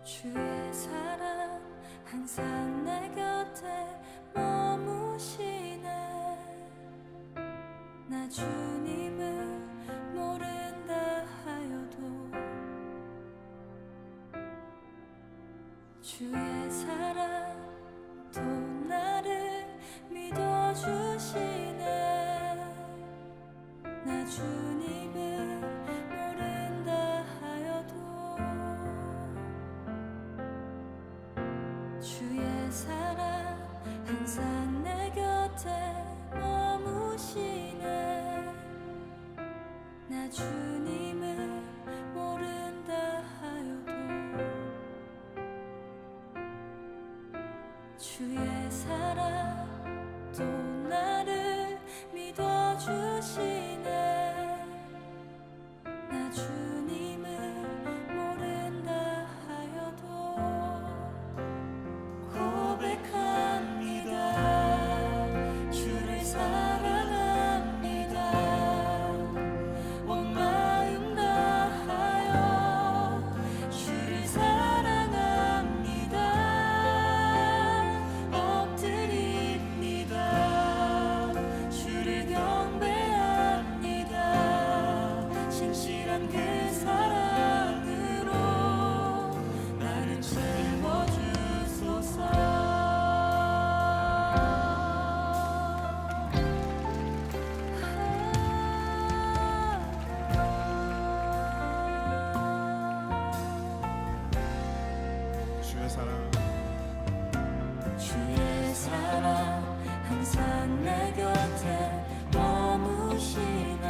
주의 사랑 항상 내 곁에 머무시네. 나 주님을 모른다 하여도 주의 사랑 또 나를 믿어주시네. 나 주님을 모른다 하여도 주의 사랑 항상 내 곁에 머무시네. 나 주님을 모른다 하여도 주의 사랑 또 나를 믿어주시네. 나 주님을 모른다 하여도 고백합니다. 주를 사랑합니다. 온 마음 다하여 주를 사랑합니다. 엎드립니다. 주를 경배합니다. 신실한 그 사랑으로 나를 채워주소서. 주의 사랑 주의 사랑 항상 내 곁에 머무시네.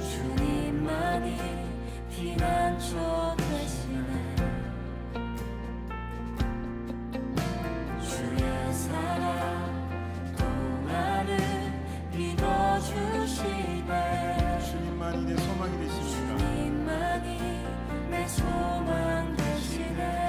주님만이 피난처 되시네. 주의 사랑 또 나를 믿어주시네. 주님만이 내 소망이 되십니다. 주님만이 내 소망 되시네.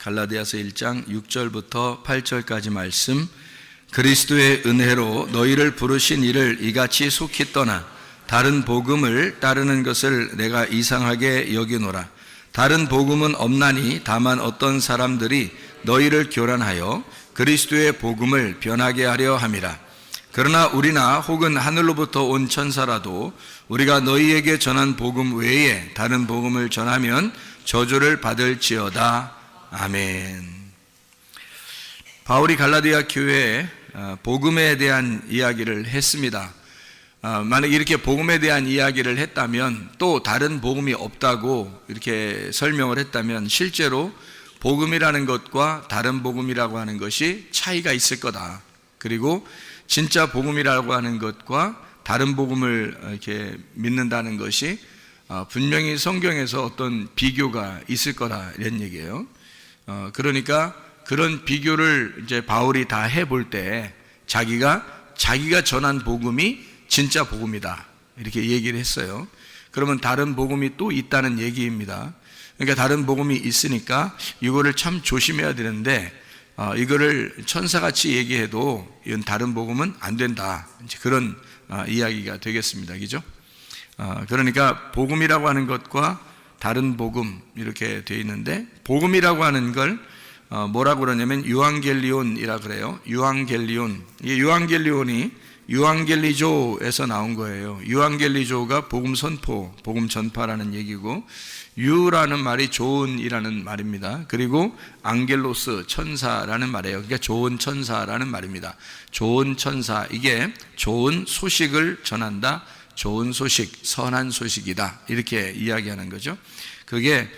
갈라디아서 1장 6절부터 8절까지 말씀. 그리스도의 은혜로 너희를 부르신 이를 이같이 속히 떠나 다른 복음을 따르는 것을 내가 이상하게 여기노라. 다른 복음은 없나니 다만 어떤 사람들이 너희를 교란하여 그리스도의 복음을 변하게 하려 함이라. 그러나 우리나 혹은 하늘로부터 온 천사라도 우리가 너희에게 전한 복음 외에 다른 복음을 전하면 저주를 받을지어다. 아멘. 바울이 갈라디아 교회에 복음에 대한 이야기를 했습니다. 만약 이렇게 복음에 대한 이야기를 했다면, 또 다른 복음이 없다고 이렇게 설명을 했다면 실제로 복음이라는 것과 다른 복음이라고 하는 것이 차이가 있을 거다. 그리고 진짜 복음이라고 하는 것과 다른 복음을 이렇게 믿는다는 것이 분명히 성경에서 어떤 비교가 있을 거다, 이런 얘기예요. 그러니까 그런 비교를 이제 바울이 다 해볼 때 자기가 전한 복음이 진짜 복음이다, 이렇게 얘기를 했어요. 그러면 다른 복음이 또 있다는 얘기입니다. 그러니까 다른 복음이 있으니까 이거를 참 조심해야 되는데, 이거를 천사같이 얘기해도 이건 다른 복음은 안 된다, 이제 그런 이야기가 되겠습니다. 그죠? 그러니까 복음이라고 하는 것과 다른 복음 이렇게 되어 있는데, 복음이라고 하는 걸 뭐라고 그러냐면 유앙겔리온이라 그래요. 유앙겔리온. 이 유앙겔리온이 유앙겔리조에서 나온 거예요. 유앙겔리조가 복음 선포, 복음 전파라는 얘기고, 유라는 말이 좋은이라는 말입니다. 그리고 앙겔로스, 천사라는 말이에요. 그러니까 좋은 천사라는 말입니다. 좋은 천사, 이게 좋은 소식을 전한다, 좋은 소식, 선한 소식이다, 이렇게 이야기하는 거죠. 그게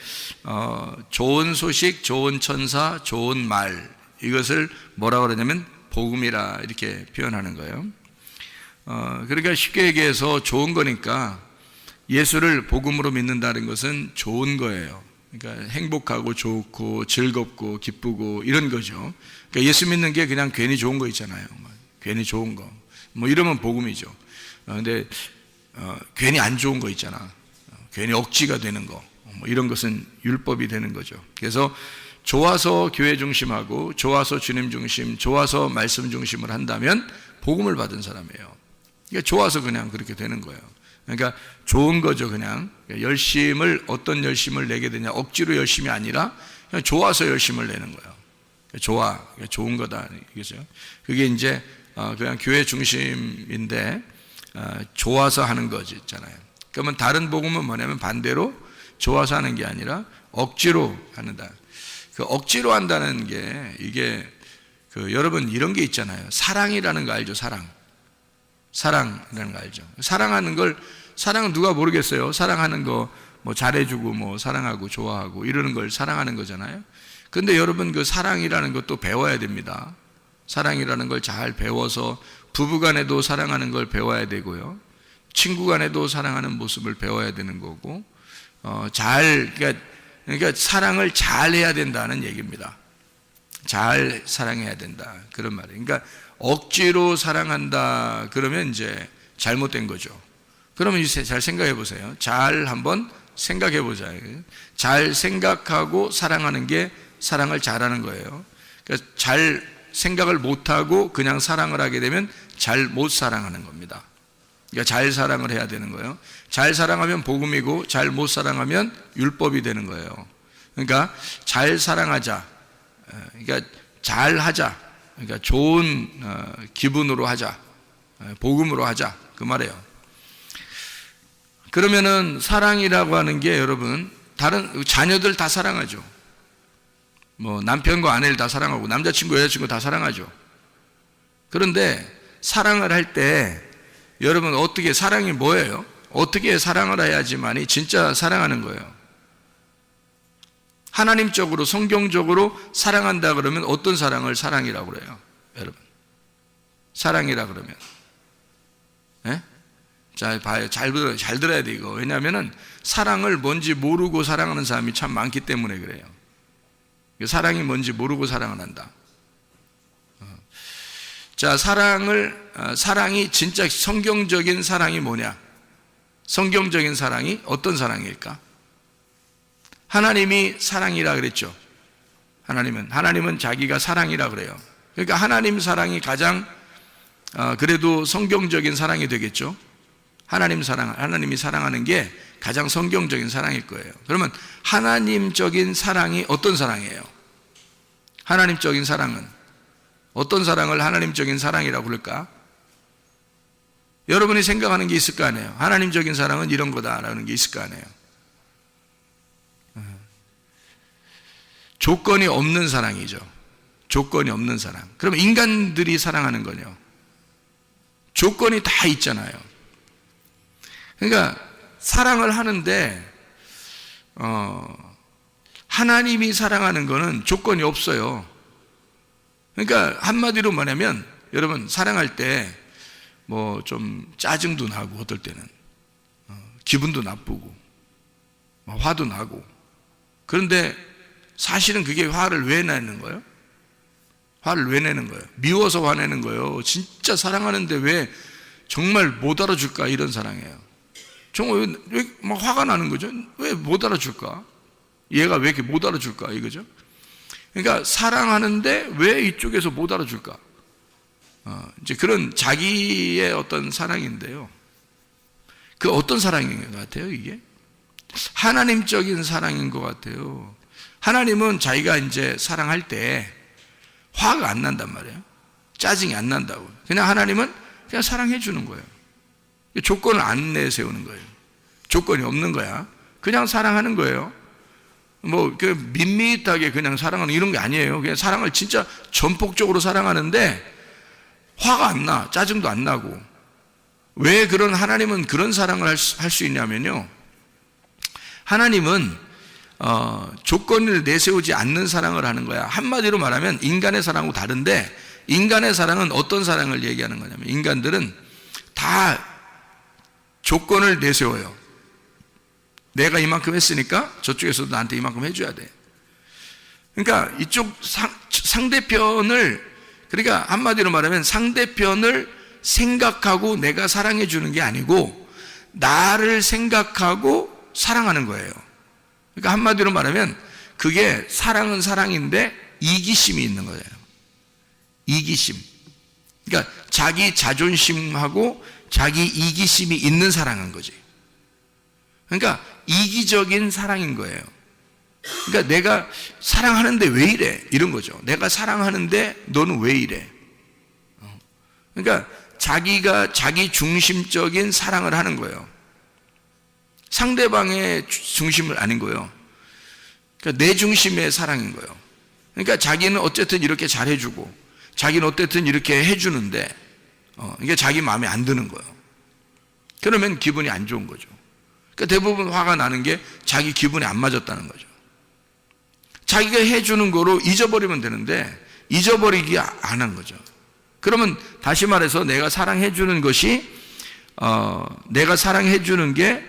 좋은 소식, 좋은 천사, 좋은 말, 이것을 뭐라고 그러냐면 복음이라 이렇게 표현하는 거예요. 그러니까 쉽게 얘기해서 좋은 거니까 예수를 복음으로 믿는다는 것은 좋은 거예요. 그러니까 행복하고 좋고 즐겁고 기쁘고 이런 거죠. 그러니까 예수 믿는 게 그냥 괜히 좋은 거 있잖아요. 괜히 좋은 거, 뭐 이러면 복음이죠. 근데 괜히 안 좋은 거 있잖아. 괜히 억지가 되는 거, 뭐 이런 것은 율법이 되는 거죠. 그래서 좋아서 교회 중심하고 좋아서 주님 중심, 좋아서 말씀 중심을 한다면 복음을 받은 사람이에요. 그러니까 좋아서 그냥 그렇게 되는 거예요. 그러니까 좋은 거죠. 그냥 어떤 열심을 내게 되냐, 억지로 열심이 아니라 그냥 좋아서 열심을 내는 거예요. 좋은 거다, 이거죠. 그게 이제 그냥 교회 중심인데 좋아서 하는 거지 있잖아요. 그러면 다른 복음은 뭐냐면 반대로 좋아서 하는 게 아니라 억지로 한다. 그 억지로 한다는 게 이게 여러분 이런 게 있잖아요. 사랑이라는 거 알죠? 사랑이라는 거 알죠? 사랑은 누가 모르겠어요. 사랑하는 거 뭐 잘해주고 뭐 사랑하고 좋아하고 이러는 걸 사랑하는 거잖아요. 근데 여러분 그 사랑이라는 것도 배워야 됩니다. 사랑이라는 걸 잘 배워서 부부간에도 사랑하는 걸 배워야 되고요. 친구간에도 사랑하는 모습을 배워야 되는 거고, 그러니까 사랑을 잘 해야 된다는 얘기입니다. 잘 사랑해야 된다, 그런 말이에요. 그러니까 억지로 사랑한다 그러면 이제 잘못된 거죠. 그러면 이제 잘 생각해 보세요. 잘 한번 생각해 보자. 잘 생각하고 사랑하는 게 사랑을 잘하는 거예요. 그러니까 잘 생각을 못하고 그냥 사랑을 하게 되면 잘 못 사랑하는 겁니다. 그러니까 잘 사랑을 해야 되는 거예요. 잘 사랑하면 복음이고 잘 못 사랑하면 율법이 되는 거예요. 그러니까 잘 사랑하자, 그러니까 잘 하자, 그러니까 좋은 기분으로 하자, 복음으로 하자, 그 말이에요. 그러면은 사랑이라고 하는 게 여러분 다른 자녀들 다 사랑하죠. 뭐 남편과 아내를 다 사랑하고 남자친구 여자친구 다 사랑하죠. 그런데 사랑을 할 때 여러분 어떻게, 사랑이 뭐예요? 어떻게 사랑을 해야지만이 진짜 사랑하는 거예요. 하나님적으로 성경적으로 사랑한다 그러면 어떤 사랑을 사랑이라고 그래요? 여러분 사랑이라 그러면 자, 봐요. 잘 들어야 돼, 이거. 왜냐하면은 사랑을 뭔지 모르고 사랑하는 사람이 참 많기 때문에 그래요. 사랑이 뭔지 모르고 사랑을 한다. 자, 사랑이 진짜 성경적인 사랑이 뭐냐? 성경적인 사랑이 어떤 사랑일까? 하나님이 사랑이라 그랬죠. 하나님은 자기가 사랑이라 그래요. 그러니까 하나님 사랑이 가장 그래도 성경적인 사랑이 되겠죠. 하나님이 사랑하는 게 가장 성경적인 사랑일 거예요. 그러면 하나님적인 사랑이 어떤 사랑이에요? 하나님적인 사랑은 어떤 사랑을 하나님적인 사랑이라고 부를까? 여러분이 생각하는 게 있을 거 아니에요. 하나님적인 사랑은 이런 거다라는 게 있을 거 아니에요. 조건이 없는 사랑이죠. 조건이 없는 사랑. 그럼 인간들이 사랑하는 거요. 조건이 다 있잖아요. 그러니까 사랑을 하는데 하나님이 사랑하는 거는 조건이 없어요. 그러니까 한마디로 말하면 여러분 사랑할 때 뭐 좀 짜증도 나고 어떨 때는 기분도 나쁘고 화도 나고 그런데 사실은 그게 화를 왜 내는 거예요? 화를 왜 내는 거예요? 미워서 화내는 거예요. 진짜 사랑하는데 왜 정말 못 알아줄까 이런 사랑이에요. 정말 왜 막 화가 나는 거죠? 왜 못 알아줄까? 얘가 왜 이렇게 못 알아줄까 이거죠? 그러니까 사랑하는데 왜 이쪽에서 못 알아줄까? 이제 그런 자기의 어떤 사랑인데요. 그 어떤 사랑인 것 같아요, 이게? 하나님적인 사랑인 것 같아요. 하나님은 자기가 이제 사랑할 때 화가 안 난단 말이에요. 짜증이 안 난다고. 그냥 하나님은 그냥 사랑해 주는 거예요. 조건을 안 내세우는 거예요. 조건이 없는 거야. 그냥 사랑하는 거예요. 뭐 밋밋하게 그냥 사랑하는 이런 게 아니에요. 그냥 사랑을 진짜 전폭적으로 사랑하는데 화가 안 나, 짜증도 안 나고. 왜 그런 하나님은 그런 사랑을 할 수 있냐면요. 하나님은 조건을 내세우지 않는 사랑을 하는 거야. 한마디로 말하면 인간의 사랑하고 다른데 인간의 사랑은 어떤 사랑을 얘기하는 거냐면 인간들은 다 조건을 내세워요. 내가 이만큼 했으니까 저쪽에서도 나한테 이만큼 해줘야 돼. 그러니까 이쪽 상대편을 그러니까 한마디로 말하면 상대편을 생각하고 내가 사랑해 주는 게 아니고 나를 생각하고 사랑하는 거예요. 그러니까 한마디로 말하면 그게 사랑은 사랑인데 이기심이 있는 거예요. 이기심. 그러니까 자기 자존심하고 자기 이기심이 있는 사랑인 거지. 그러니까 이기적인 사랑인 거예요. 그러니까 내가 사랑하는데 왜 이래? 이런 거죠. 내가 사랑하는데 너는 왜 이래? 그러니까 자기가 자기 중심적인 사랑을 하는 거예요. 상대방의 중심을 아닌 거예요. 그러니까 내 중심의 사랑인 거예요. 그러니까 자기는 어쨌든 이렇게 잘해주고 자기는 어쨌든 이렇게 해주는데 이게 자기 마음에 안 드는 거예요. 그러면 기분이 안 좋은 거죠. 그러니까 대부분 화가 나는 게 자기 기분에 안 맞았다는 거죠. 자기가 해주는 거로 잊어버리면 되는데 잊어버리기 안 한 거죠. 그러면 다시 말해서 내가 사랑해주는 것이 내가 사랑해주는 게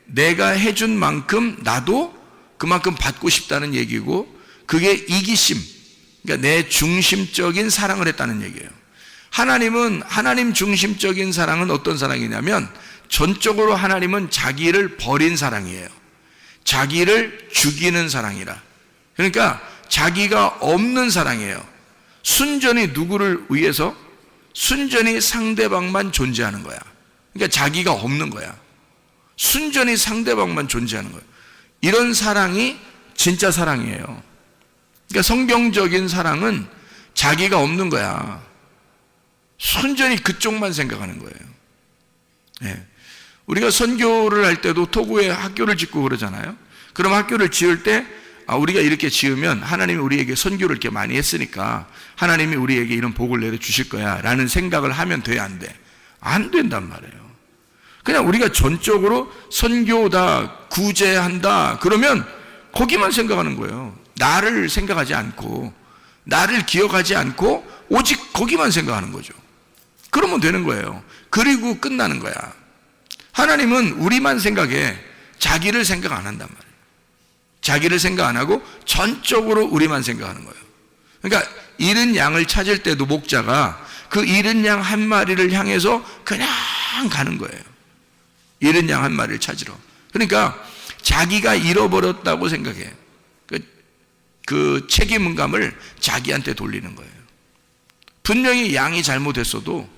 내가 해준 만큼 나도 그만큼 받고 싶다는 얘기고 그게 이기심, 그러니까 내 중심적인 사랑을 했다는 얘기예요. 하나님은 하나님 중심적인 사랑은 어떤 사랑이냐면 전적으로 하나님은 자기를 버린 사랑이에요. 자기를 죽이는 사랑이라. 그러니까 자기가 없는 사랑이에요. 순전히 누구를 위해서? 순전히 상대방만 존재하는 거야. 그러니까 자기가 없는 거야. 순전히 상대방만 존재하는 거예요. 이런 사랑이 진짜 사랑이에요. 그러니까 성경적인 사랑은 자기가 없는 거야. 순전히 그쪽만 생각하는 거예요. 네. 우리가 선교를 할 때도 토고에 학교를 짓고 그러잖아요. 그럼 학교를 지을 때 우리가 이렇게 지으면 하나님이 우리에게 선교를 이렇게 많이 했으니까 하나님이 우리에게 이런 복을 내려주실 거야 라는 생각을 하면 돼, 안 돼? 안 된단 말이에요. 그냥 우리가 전적으로 선교다, 구제한다 그러면 거기만 생각하는 거예요. 나를 생각하지 않고 나를 기억하지 않고 오직 거기만 생각하는 거죠. 그러면 되는 거예요. 그리고 끝나는 거야. 하나님은 우리만 생각해. 자기를 생각 안 한단 말이에요. 자기를 생각 안 하고 전적으로 우리만 생각하는 거예요. 그러니까 잃은 양을 찾을 때도 목자가 그 잃은 양 한 마리를 향해서 그냥 가는 거예요. 잃은 양 한 마리를 찾으러. 그러니까 자기가 잃어버렸다고 생각해요. 그 책임감을 자기한테 돌리는 거예요. 분명히 양이 잘못했어도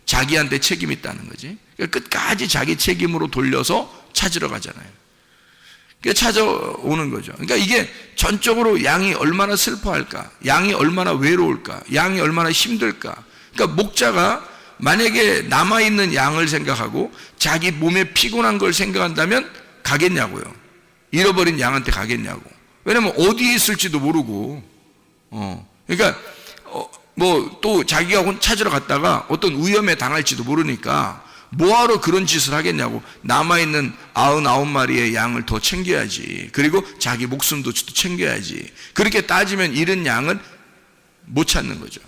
자기한테 책임이 있다는 거지. 그러니까 끝까지 자기 책임으로 돌려서 찾으러 가잖아요. 그러니까 찾아오는 거죠. 그러니까 이게 전적으로 양이 얼마나 슬퍼할까, 양이 얼마나 외로울까, 양이 얼마나 힘들까. 그러니까 목자가 만약에 남아있는 양을 생각하고 자기 몸에 피곤한 걸 생각한다면 가겠냐고요. 잃어버린 양한테 가겠냐고. 왜냐면 어디에 있을지도 모르고, 그러니까 뭐 또 자기가 찾으러 갔다가 어떤 위험에 당할지도 모르니까 뭐하러 그런 짓을 하겠냐고. 남아있는 99마리의 양을 더 챙겨야지. 그리고 자기 목숨도 챙겨야지. 그렇게 따지면 잃은 양은 못 찾는 거죠.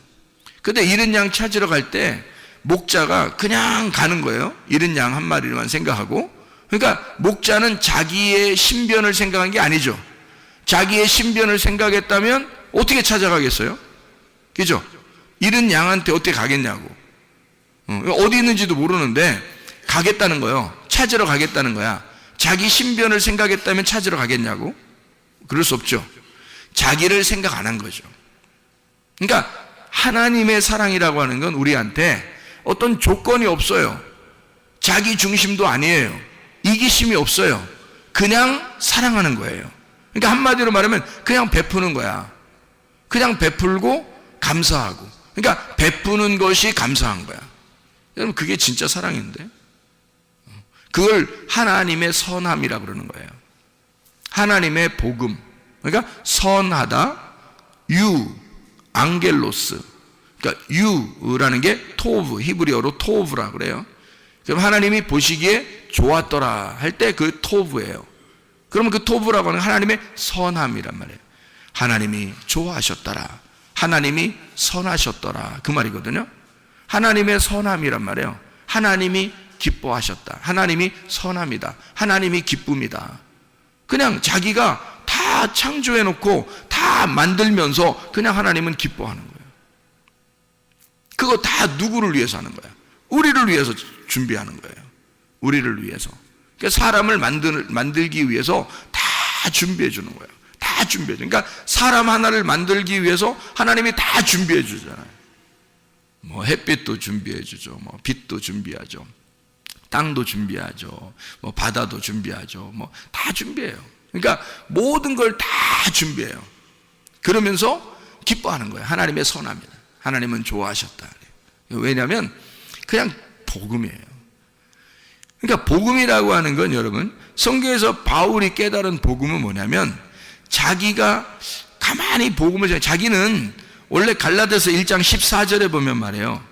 근데 잃은 양 찾으러 갈 때 목자가 그냥 가는 거예요. 잃은 양 한 마리만 생각하고. 그러니까 목자는 자기의 신변을 생각한 게 아니죠. 자기의 신변을 생각했다면 어떻게 찾아가겠어요? 그죠? 잃은 양한테 어떻게 가겠냐고. 어디 있는지도 모르는데 가겠다는 거예요. 찾으러 가겠다는 거야. 자기 신변을 생각했다면 찾으러 가겠냐고? 그럴 수 없죠. 자기를 생각 안 한 거죠. 그러니까 하나님의 사랑이라고 하는 건 우리한테 어떤 조건이 없어요. 자기 중심도 아니에요. 이기심이 없어요. 그냥 사랑하는 거예요. 그러니까 한마디로 말하면 그냥 베푸는 거야. 그냥 베풀고 감사하고. 그러니까 베푸는 것이 감사한 거야. 여러분, 그게 진짜 사랑인데. 그걸 하나님의 선함이라고 그러는 거예요. 하나님의 복음. 그러니까 선하다, 앙겔로스. 그러니까 유라는 게 토브, 히브리어로 토브라 그래요. 그럼 하나님이 보시기에 좋았더라 할 때 그 토브예요. 그러면 그 토브라고 하는 하나님의 선함이란 말이에요. 하나님이 좋아하셨더라, 하나님이 선하셨더라, 그 말이거든요. 하나님의 선함이란 말이에요. 하나님이 기뻐하셨다, 하나님이 선함이다, 하나님이 기쁨이다. 그냥 자기가 다 창조해놓고 다 만들면서 그냥 하나님은 기뻐하는 거예요. 그거 다 누구를 위해서 하는 거야? 우리를 위해서 준비하는 거예요. 우리를 위해서. 그러니까 사람을 만들기 위해서 다 준비해 주는 거예요. 다 준비해 줘. 그러니까 사람 하나를 만들기 위해서 하나님이 다 준비해 주잖아요. 뭐 햇빛도 준비해 주죠. 뭐 빛도 준비하죠. 땅도 준비하죠. 뭐 바다도 준비하죠. 뭐 다 준비해요. 그러니까 모든 걸 다 준비해요. 그러면서 기뻐하는 거예요. 하나님의 선함이다. 하나님은 좋아하셨다. 왜냐하면 그냥 복음이에요. 그러니까 복음이라고 하는 건 여러분, 성경에서 바울이 깨달은 복음은 뭐냐면 자기가 가만히 복음을, 자기는 원래 갈라디아서 1장 14절에 보면 말이에요.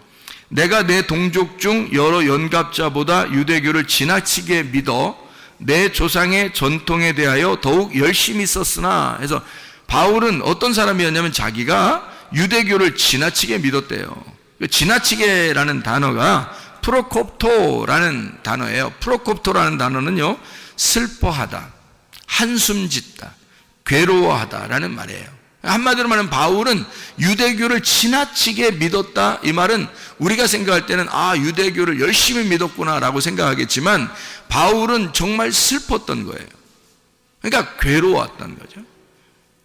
내가 내 동족 중 여러 연갑자보다 유대교를 지나치게 믿어 내 조상의 전통에 대하여 더욱 열심히 썼으나, 해서 바울은 어떤 사람이었냐면 자기가 유대교를 지나치게 믿었대요. 지나치게라는 단어가 프로콥토라는 단어예요. 프로콥토라는 단어는요, 슬퍼하다, 한숨 짓다, 괴로워하다라는 말이에요. 한마디로 말하면 바울은 유대교를 지나치게 믿었다. 이 말은 우리가 생각할 때는 유대교를 열심히 믿었구나라고 생각하겠지만 바울은 정말 슬펐던 거예요. 그러니까 괴로웠던 거죠.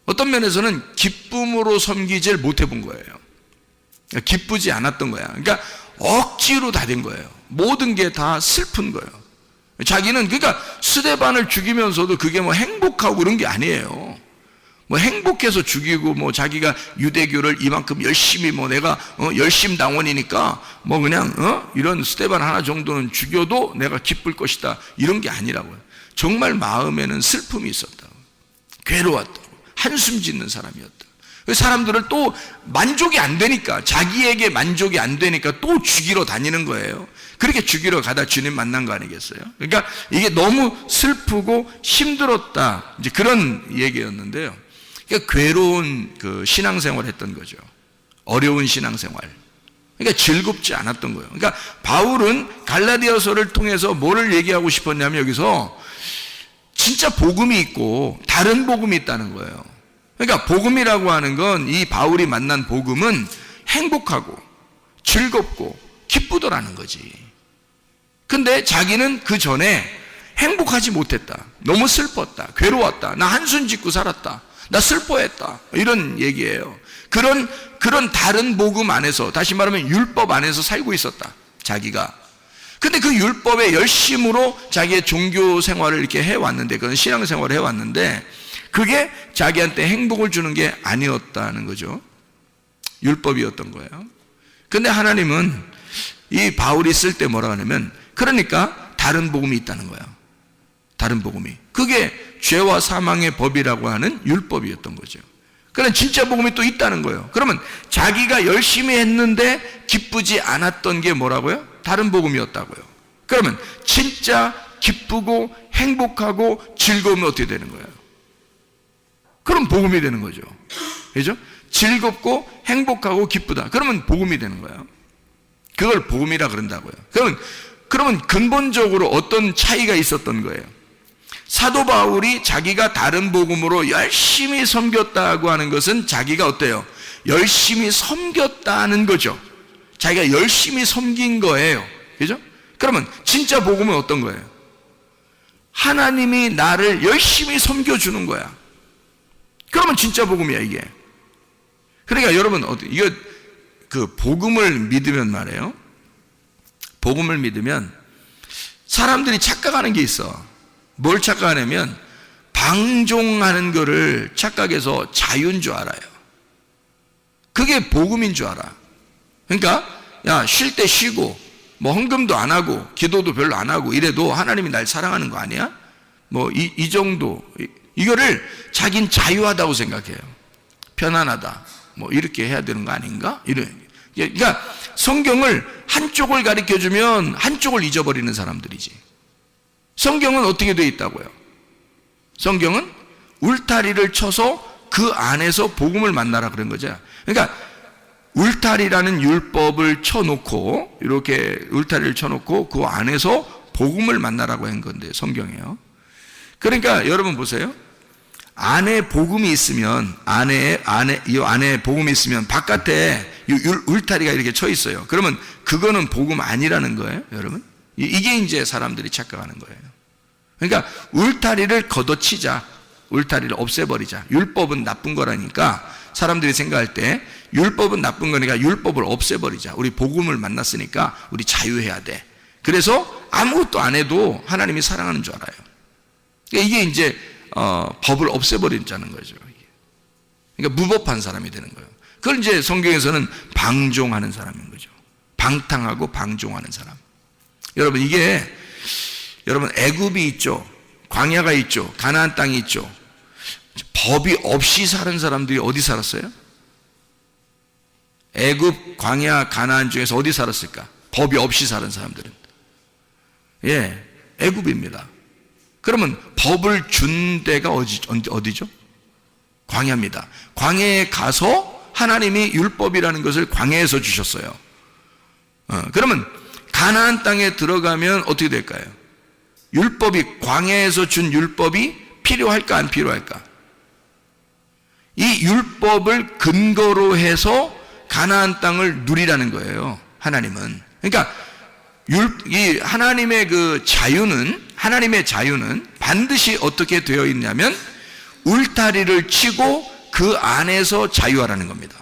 어떤 면에서는 기쁨으로 섬기질 못해본 거예요. 기쁘지 않았던 거야. 그러니까 억지로 다 된 거예요. 모든 게 다 슬픈 거예요. 자기는 그러니까 스데반을 죽이면서도 그게 뭐 행복하고 그런 게 아니에요. 뭐 행복해서 죽이고 뭐 자기가 유대교를 이만큼 열심히 뭐 내가 열심당원이니까 뭐 그냥 이런 스데반 하나 정도는 죽여도 내가 기쁠 것이다, 이런 게 아니라고요. 정말 마음에는 슬픔이 있었다고, 괴로웠다고, 한숨 짓는 사람이었다. 사람들을 또 만족이 안 되니까, 자기에게 만족이 안 되니까 또 죽이러 다니는 거예요. 그렇게 죽이러 가다 주님 만난 거 아니겠어요? 그러니까 이게 너무 슬프고 힘들었다, 이제 그런 얘기였는데요. 그러니까 괴로운 그 신앙생활을 했던 거죠. 어려운 신앙생활. 그러니까 즐겁지 않았던 거예요. 그러니까 바울은 갈라디아서를 통해서 뭐를 얘기하고 싶었냐면 여기서 진짜 복음이 있고 다른 복음이 있다는 거예요. 그러니까 복음이라고 하는 건, 이 바울이 만난 복음은 행복하고 즐겁고 기쁘더라는 거지. 근데 자기는 그 전에 행복하지 못했다, 너무 슬펐다, 괴로웠다, 나 한숨 짓고 살았다, 나 슬퍼했다. 이런 얘기예요. 그런 다른 복음 안에서, 다시 말하면 율법 안에서 살고 있었다. 자기가. 근데 그 율법의 열심으로 자기의 종교 생활을 이렇게 해왔는데, 그런 신앙 생활을 해왔는데, 그게 자기한테 행복을 주는 게 아니었다는 거죠. 율법이었던 거예요. 근데 하나님은 이 바울이 쓸 때 뭐라고 하냐면, 그러니까 다른 복음이 있다는 거예요. 다른 복음이. 그게 죄와 사망의 법이라고 하는 율법이었던 거죠. 그러나 진짜 복음이 또 있다는 거예요. 그러면 자기가 열심히 했는데 기쁘지 않았던 게 뭐라고요? 다른 복음이었다고요. 그러면 진짜 기쁘고 행복하고 즐거우면 어떻게 되는 거예요? 그럼 복음이 되는 거죠. 그죠? 즐겁고 행복하고 기쁘다. 그러면 복음이 되는 거예요. 그걸 복음이라 그런다고요. 그러면 근본적으로 어떤 차이가 있었던 거예요? 사도 바울이 자기가 다른 복음으로 열심히 섬겼다고 하는 것은 자기가 어때요? 열심히 섬겼다는 거죠. 자기가 열심히 섬긴 거예요. 그죠? 그러면 진짜 복음은 어떤 거예요? 하나님이 나를 열심히 섬겨주는 거야. 그러면 진짜 복음이야, 이게. 그러니까 여러분, 이거 그 복음을 믿으면 말이에요. 복음을 믿으면 사람들이 착각하는 게 있어. 뭘 착각하냐면 방종하는 거를 착각해서 자유인 줄 알아요. 그게 복음인 줄 알아. 그러니까 야, 쉴 때 쉬고 뭐 헌금도 안 하고 기도도 별로 안 하고 이래도 하나님이 날 사랑하는 거 아니야? 뭐 이 정도, 이거를 자긴 자유하다고 생각해요. 편안하다, 뭐 이렇게 해야 되는 거 아닌가? 그러니까 성경을 한쪽을 가르쳐주면 한쪽을 잊어버리는 사람들이지. 성경은 어떻게 되어 있다고요? 성경은 울타리를 쳐서 그 안에서 복음을 만나라 그런 거죠. 그러니까 울타리라는 율법을 쳐놓고, 이렇게 울타리를 쳐놓고 그 안에서 복음을 만나라고 한 건데, 성경이에요. 그러니까 여러분 보세요. 안에 복음이 있으면, 이 안에 복음이 있으면 바깥에 울타리가 이렇게 쳐 있어요. 그러면 그거는 복음 아니라는 거예요, 여러분. 이게 이제 사람들이 착각하는 거예요. 그러니까 울타리를 걷어치자, 울타리를 없애버리자. 율법은 나쁜 거라니까 사람들이 생각할 때 율법은 나쁜 거니까 율법을 없애버리자. 우리 복음을 만났으니까 우리 자유해야 돼. 그래서 아무것도 안 해도 하나님이 사랑하는 줄 알아요. 그러니까 이게 이제 법을 없애버리자는 거죠. 그러니까 무법한 사람이 되는 거예요. 그걸 이제 성경에서는 방종하는 사람인 거죠. 방탕하고 방종하는 사람. 여러분, 여러분 애굽이 있죠. 광야가 있죠. 가나안 땅이 있죠. 법이 없이 사는 사람들이 어디 살았어요? 애굽, 광야, 가나안 중에서 어디 살았을까? 법이 없이 사는 사람들은. 애굽입니다. 그러면 법을 준 데가 어디죠? 광야입니다. 광야에 가서 하나님이 율법이라는 것을 광야에서 주셨어요. 그러면 가나안 땅에 들어가면 어떻게 될까요? 율법이, 광야에서 준 율법이 필요할까 안 필요할까? 이 율법을 근거로 해서 가나안 땅을 누리라는 거예요, 하나님은. 그러니까 이 하나님의 하나님의 자유는 반드시 어떻게 되어 있냐면 울타리를 치고 그 안에서 자유하라는 겁니다.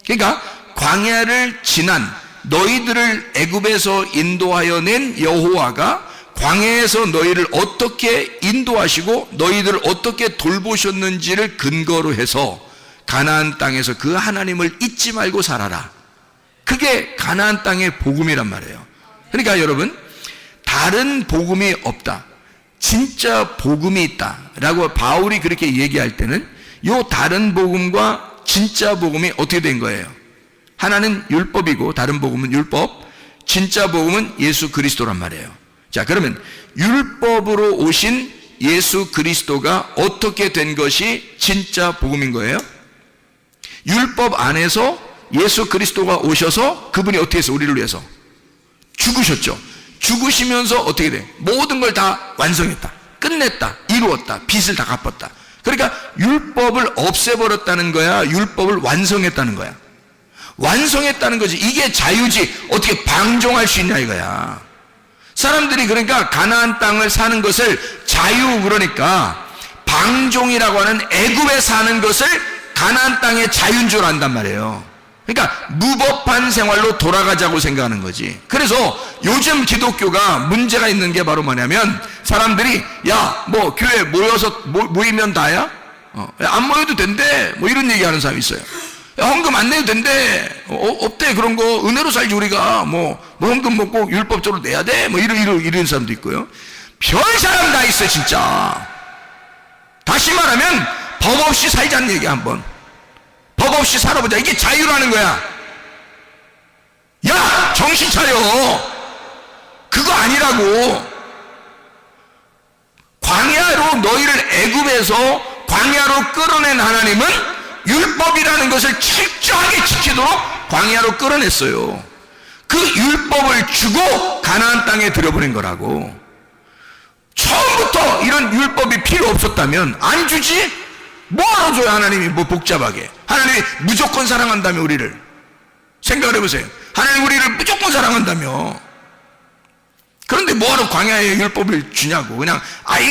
그러니까 광야를 지난 너희들을 애굽에서 인도하여 낸 여호와가 광야에서 너희를 어떻게 인도하시고 너희들을 어떻게 돌보셨는지를 근거로 해서 가나안 땅에서 그 하나님을 잊지 말고 살아라. 그게 가나안 땅의 복음이란 말이에요. 그러니까 여러분, 다른 복음이 없다, 진짜 복음이 있다라고 바울이 그렇게 얘기할 때는 요 다른 복음과 진짜 복음이 어떻게 된 거예요? 하나는 율법이고 다른 복음은 율법, 진짜 복음은 예수 그리스도란 말이에요. 자, 그러면 율법으로 오신 예수 그리스도가 어떻게 된 것이 진짜 복음인 거예요? 율법 안에서 예수 그리스도가 오셔서 그분이 어떻게 해서 우리를 위해서 죽으셨죠. 죽으시면서 어떻게 돼? 모든 걸 다 완성했다, 끝냈다, 이루었다, 빚을 다 갚았다. 그러니까 율법을 없애버렸다는 거야, 율법을 완성했다는 거야. 완성했다는 거지. 이게 자유지. 어떻게 방종할 수 있냐 이거야. 사람들이 그러니까 가나안 땅을 사는 것을 자유, 그러니까 방종이라고 하는 애굽에 사는 것을 가나안 땅의 자유인 줄 안단 말이에요. 그러니까 무법한 생활로 돌아가자고 생각하는 거지. 그래서 요즘 기독교가 문제가 있는 게 바로 뭐냐면, 사람들이 야 뭐 교회 모여서 모이면 다야? 안 모여도 된대, 뭐 이런 얘기하는 사람이 있어요. 야, 헌금 안 내도 된대, 없대, 그런 거 은혜로 살지 우리가, 뭐 헌금 먹고 율법적으로 내야 돼, 뭐 이런 사람도 있고요. 별 사람 다 있어 진짜. 다시 말하면 법 없이 살자는 얘기. 한번 법 없이 살아보자, 이게 자유라는 거야. 야 정신 차려, 그거 아니라고. 광야로 너희를 애굽에서 광야로 끌어낸 하나님은 율법이라는 것을 철저하게 지키도록 광야로 끌어냈어요. 그 율법을 주고 가나안 땅에 들여보낸 거라고. 처음부터 이런 율법이 필요 없었다면 안 주지? 뭐하러 줘요 하나님이, 뭐 복잡하게. 하나님이 무조건 사랑한다며 우리를. 생각을 해보세요. 하나님 우리를 무조건 사랑한다며. 그런데 뭐하러 광야의 율법을 주냐고. 그냥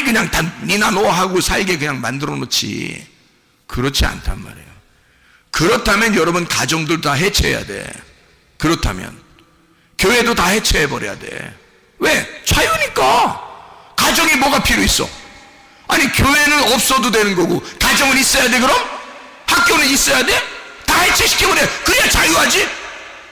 그냥 다 니나 너 하고 살게 그냥 만들어 놓지. 그렇지 않단 말이에요. 그렇다면 여러분 가정들 다 해체해야 돼. 그렇다면 교회도 다 해체해 버려야 돼. 왜? 자유니까. 가정이 뭐가 필요 있어? 아니 교회는 없어도 되는 거고 가정은 있어야 돼. 그럼 학교는 있어야 돼? 다 해체시켜버려. 그래야 자유하지.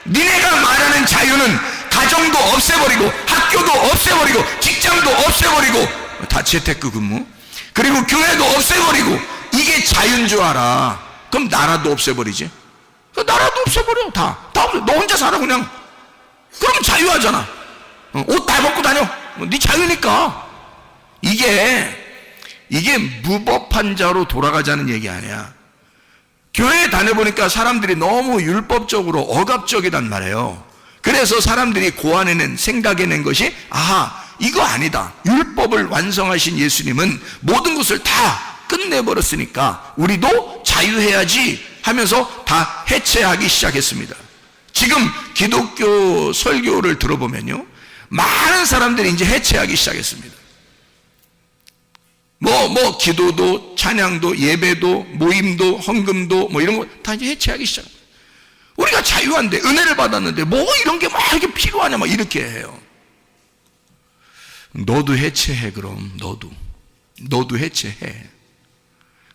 니네가 말하는 자유는 가정도 없애버리고 학교도 없애버리고 직장도 없애버리고 다 재테크 근무, 그리고 교회도 없애버리고, 이게 자유인 줄 알아. 그럼 나라도 없애버리지. 나라도 없애버려. 다 없애. 너 혼자 살아 그냥. 그러면 자유하잖아. 옷 다 벗고 다녀. 네 자유니까. 이게 무법한 자로 돌아가자는 얘기 아니야. 교회에 다녀보니까 사람들이 너무 율법적으로 억압적이단 말이에요. 그래서 사람들이 고안해낸, 생각해낸 것이, 아하, 이거 아니다. 율법을 완성하신 예수님은 모든 것을 다 끝내버렸으니까 우리도 자유해야지 하면서 다 해체하기 시작했습니다. 지금 기독교 설교를 들어보면요, 많은 사람들이 이제 해체하기 시작했습니다. 기도도, 찬양도, 예배도, 모임도, 헌금도, 이런 거 다 이제 해체하기 시작합니다. 우리가 자유한데, 은혜를 받았는데, 이런 게 이렇게 필요하냐, 이렇게 해요. 너도 해체해, 그럼. 너도 해체해.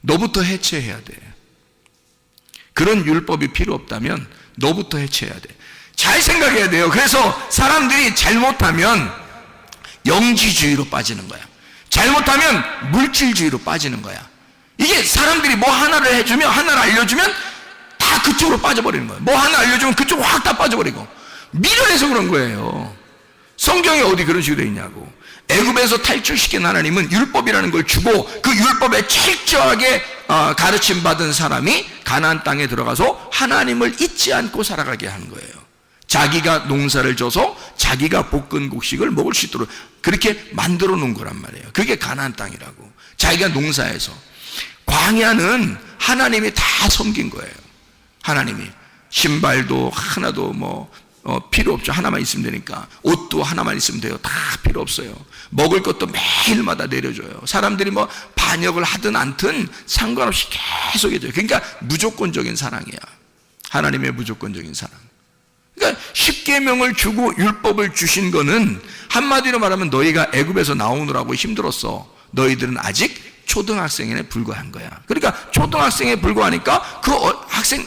너부터 해체해야 돼. 그런 율법이 필요 없다면, 너부터 해체해야 돼. 잘 생각해야 돼요. 그래서 사람들이 잘못하면 영지주의로 빠지는 거야. 잘못하면 물질주의로 빠지는 거야. 이게 사람들이 하나를 해주면, 하나를 알려주면 다 그쪽으로 빠져버리는 거예요. 하나 알려주면 그쪽으로 확 다 빠져버리고. 미련해서 그런 거예요. 성경에 어디 그런 식으로 되어 있냐고. 애굽에서 탈출시킨 하나님은 율법이라는 걸 주고, 그 율법에 철저하게 가르침 받은 사람이 가나안 땅에 들어가서 하나님을 잊지 않고 살아가게 하는 거예요. 자기가 농사를 져서 자기가 볶은 곡식을 먹을 수 있도록 그렇게 만들어 놓은 거란 말이에요. 그게 가나안 땅이라고. 자기가 농사해서. 광야는 하나님이 다 섬긴 거예요. 하나님이. 신발도 하나도 필요 없죠. 하나만 있으면 되니까. 옷도 하나만 있으면 돼요. 다 필요 없어요. 먹을 것도 매일마다 내려줘요. 사람들이 반역을 하든 않든 상관없이 계속 해줘요. 그러니까 무조건적인 사랑이야. 하나님의 무조건적인 사랑. 그러니까 십계명을 주고 율법을 주신 거는 한마디로 말하면 너희가 애굽에서 나오느라고 힘들었어. 너희들은 아직 초등학생에 불과한 거야. 그러니까 초등학생에 불과하니까 그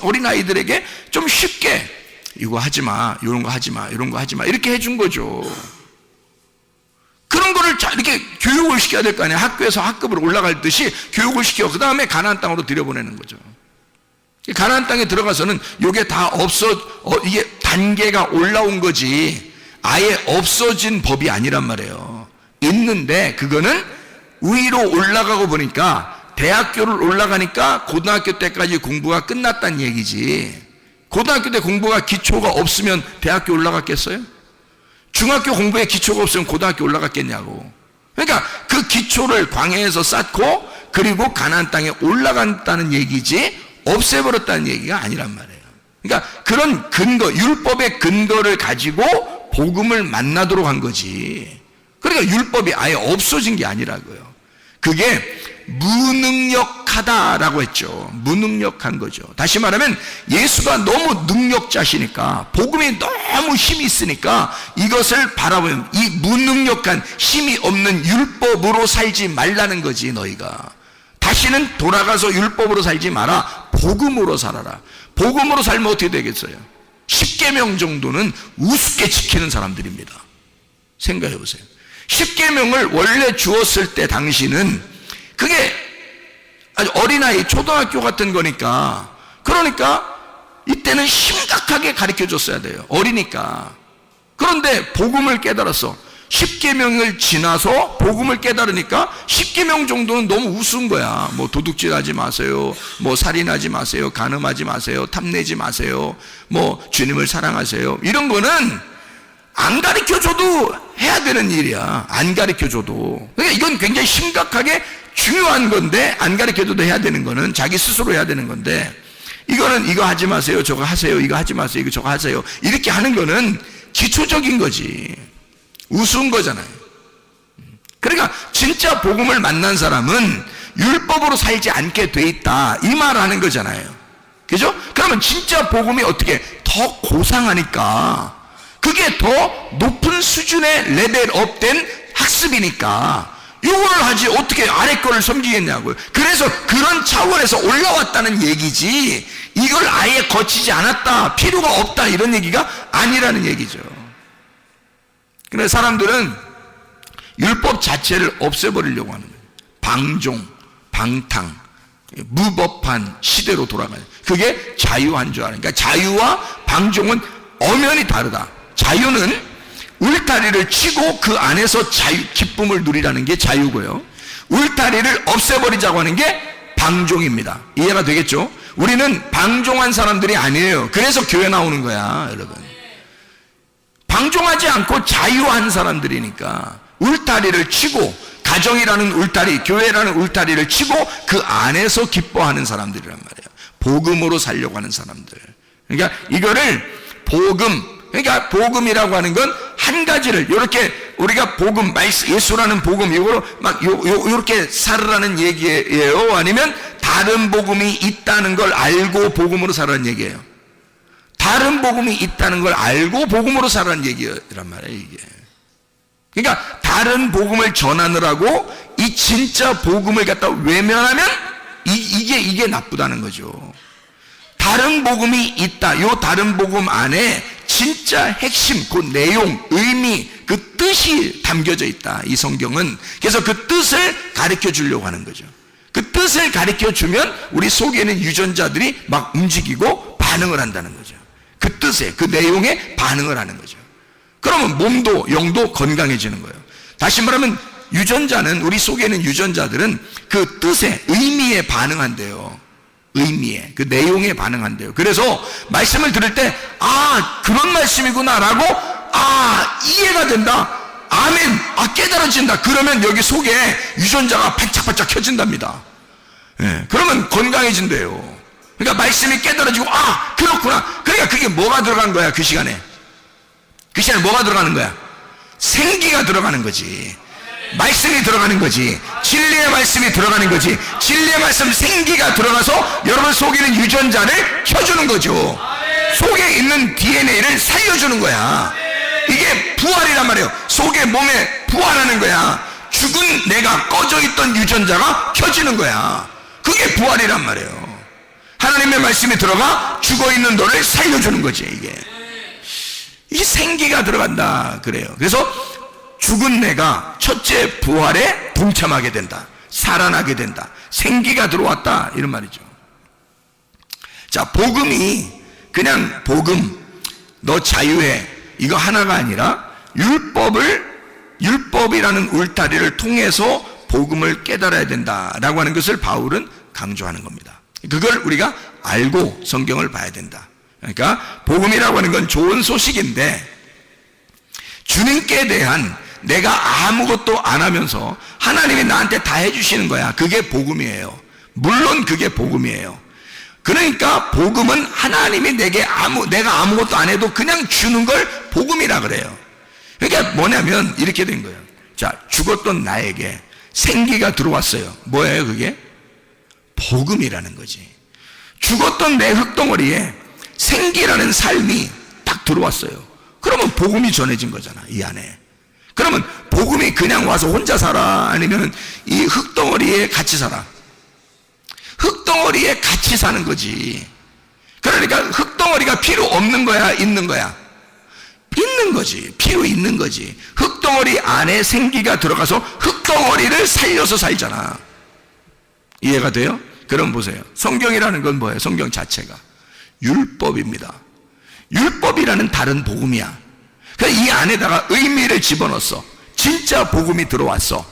어린아이들에게 좀 쉽게 이거 하지 마, 이런 거 하지 마, 이런 거 하지 마, 이렇게 해준 거죠. 그런 거를 이렇게 교육을 시켜야 될 거 아니야. 학교에서 학급으로 올라갈 듯이 교육을 시켜. 그 다음에 가나안 땅으로 들여보내는 거죠. 가나안 땅에 들어가서는 이게 다 이게 단계가 올라온 거지 아예 없어진 법이 아니란 말이에요. 있는데 그거는 위로 올라가고 보니까 대학교를 올라가니까 고등학교 때까지 공부가 끝났다는 얘기지. 고등학교 때 공부가 기초가 없으면 대학교 올라갔겠어요? 중학교 공부에 기초가 없으면 고등학교 올라갔겠냐고. 그러니까 그 기초를 광야에서 쌓고 그리고 가나안 땅에 올라간다는 얘기지 없애버렸다는 얘기가 아니란 말이에요. 그러니까 그런 근거, 율법의 근거를 가지고 복음을 만나도록 한 거지. 그러니까 율법이 아예 없어진 게 아니라고요. 그게 무능력하다라고 했죠. 무능력한 거죠. 다시 말하면 예수가 너무 능력자시니까, 복음이 너무 힘이 있으니까 이것을 바라보면 이 무능력한 힘이 없는 율법으로 살지 말라는 거지. 너희가 다시는 돌아가서 율법으로 살지 마라. 복음으로 살아라. 복음으로 살면 어떻게 되겠어요? 10계명 정도는 우습게 지키는 사람들입니다. 생각해 보세요. 10계명을 원래 주었을 때 당시는 그게 아주 어린아이, 초등학교 같은 거니까, 그러니까 이때는 심각하게 가르쳐 줬어야 돼요. 어리니까. 그런데 복음을 깨달았어. 10계명을 지나서 복음을 깨달으니까 10계명 정도는 너무 우스운 거야. 뭐 도둑질하지 마세요, 뭐 살인하지 마세요, 간음하지 마세요, 탐내지 마세요, 뭐 주님을 사랑하세요, 이런 거는 안 가르쳐줘도 해야 되는 일이야. 안 가르쳐줘도. 그러니까 이건 굉장히 심각하게 중요한 건데, 안 가르쳐줘도 해야 되는 거는 자기 스스로 해야 되는 건데, 이거는 이거 하지 마세요, 저거 하세요, 이거 하지 마세요, 이거 저거 하세요, 이렇게 하는 거는 기초적인 거지. 우스운 거잖아요. 그러니까 진짜 복음을 만난 사람은 율법으로 살지 않게 돼 있다, 이 말 하는 거잖아요. 그죠? 그러면 진짜 복음이 어떻게 더 고상하니까, 그게 더 높은 수준의 레벨업된 학습이니까 이걸 하지 어떻게 아래 거를 섬기겠냐고요. 그래서 그런 차원에서 올라왔다는 얘기지, 이걸 아예 거치지 않았다, 필요가 없다, 이런 얘기가 아니라는 얘기죠. 그래서 사람들은 율법 자체를 없애버리려고 하는 거예요. 방종, 방탕, 무법한 시대로 돌아가요. 그게 자유한 줄 아는. 그러니까 자유와 방종은 엄연히 다르다. 자유는 울타리를 치고 그 안에서 기쁨을 누리라는 게 자유고요, 울타리를 없애버리자고 하는 게 방종입니다. 이해가 되겠죠? 우리는 방종한 사람들이 아니에요. 그래서 교회 나오는 거야, 여러분. 방종하지 않고 자유한 사람들이니까 울타리를 치고, 가정이라는 울타리, 교회라는 울타리를 치고 그 안에서 기뻐하는 사람들이란 말이에요. 복음으로 살려고 하는 사람들. 그러니까 이거를 그러니까 복음이라고 하는 건 한 가지를, 이렇게 우리가 복음, 예수라는 복음, 이거로 막 요렇게 살으라는 얘기예요? 아니면 다른 복음이 있다는 걸 알고 복음으로 살라는 얘기예요? 다른 복음이 있다는 걸 알고 복음으로 살라는 얘기란 말이에요, 이게. 그러니까 다른 복음을 전하느라고 이 진짜 복음을 갖다 외면하면 이게 나쁘다는 거죠. 다른 복음이 있다. 요 다른 복음 안에 진짜 핵심, 그 내용, 의미, 그 뜻이 담겨져 있다, 이 성경은. 그래서 그 뜻을 가르쳐 주려고 하는 거죠. 그 뜻을 가르쳐 주면 우리 속에 있는 유전자들이 막 움직이고 반응을 한다는 거죠. 그 뜻에, 그 내용에 반응을 하는 거죠. 그러면 몸도 영도 건강해지는 거예요. 다시 말하면 유전자는, 우리 속에 있는 유전자들은 그 뜻에, 의미에 반응한대요. 의미에, 그 내용에 반응한대요. 그래서 말씀을 들을 때, 아, 그런 말씀이구나 라고, 아, 이해가 된다, 아멘, 아, 깨달아진다, 그러면 여기 속에 유전자가 반짝반짝 켜진답니다. 예, 그러면 건강해진대요. 그러니까 말씀이 깨달아지고, 아, 그렇구나. 그러니까 그게 뭐가 들어간 거야, 그 시간에? 그 시간에 뭐가 들어가는 거야? 생기가 들어가는 거지. 말씀이 들어가는 거지. 진리의 말씀이 들어가는 거지. 진리의 말씀, 생기가 들어가서 여러분 속에 있는 유전자를 켜주는 거죠. 속에 있는 DNA를 살려주는 거야. 이게 부활이란 말이에요. 속에, 몸에 부활하는 거야. 죽은 내가, 꺼져 있던 유전자가 켜지는 거야. 그게 부활이란 말이에요. 하나님의 말씀이 들어가 죽어 있는 너를 살려주는 거지. 이게 생기가 들어간다 그래요. 그래서 죽은 내가 첫째 부활에 동참하게 된다, 살아나게 된다, 생기가 들어왔다, 이런 말이죠. 자, 복음이 그냥 복음, 너 자유해, 이거 하나가 아니라 율법이라는 울타리를 통해서 복음을 깨달아야 된다라고 하는 것을 바울은 강조하는 겁니다. 그걸 우리가 알고 성경을 봐야 된다. 그러니까 복음이라고 하는 건 좋은 소식인데, 주님께 대한 내가 아무것도 안 하면서 하나님이 나한테 다 해주시는 거야, 그게 복음이에요. 물론 그게 복음이에요. 그러니까 복음은 하나님이 내가 아무것도 안 해도 그냥 주는 걸 복음이라 그래요. 그러니까 뭐냐면 이렇게 된 거예요. 자, 죽었던 나에게 생기가 들어왔어요. 뭐예요 그게? 복음이라는 거지. 죽었던 내 흙덩어리에 생기라는 삶이 딱 들어왔어요. 그러면 복음이 전해진 거잖아, 이 안에. 그러면 복음이 그냥 와서 혼자 살아? 아니면 이 흙덩어리에 같이 살아? 흙덩어리에 같이 사는 거지. 그러니까 흙덩어리가 필요 없는 거야, 있는 거야? 있는 거지. 필요 있는 거지. 흙덩어리 안에 생기가 들어가서 흙덩어리를 살려서 살잖아. 이해가 돼요? 그럼 보세요. 성경이라는 건 뭐예요? 성경 자체가 율법입니다. 율법이라는 다른 복음이야. 그래서 이 안에다가 의미를 집어넣었어. 진짜 복음이 들어왔어.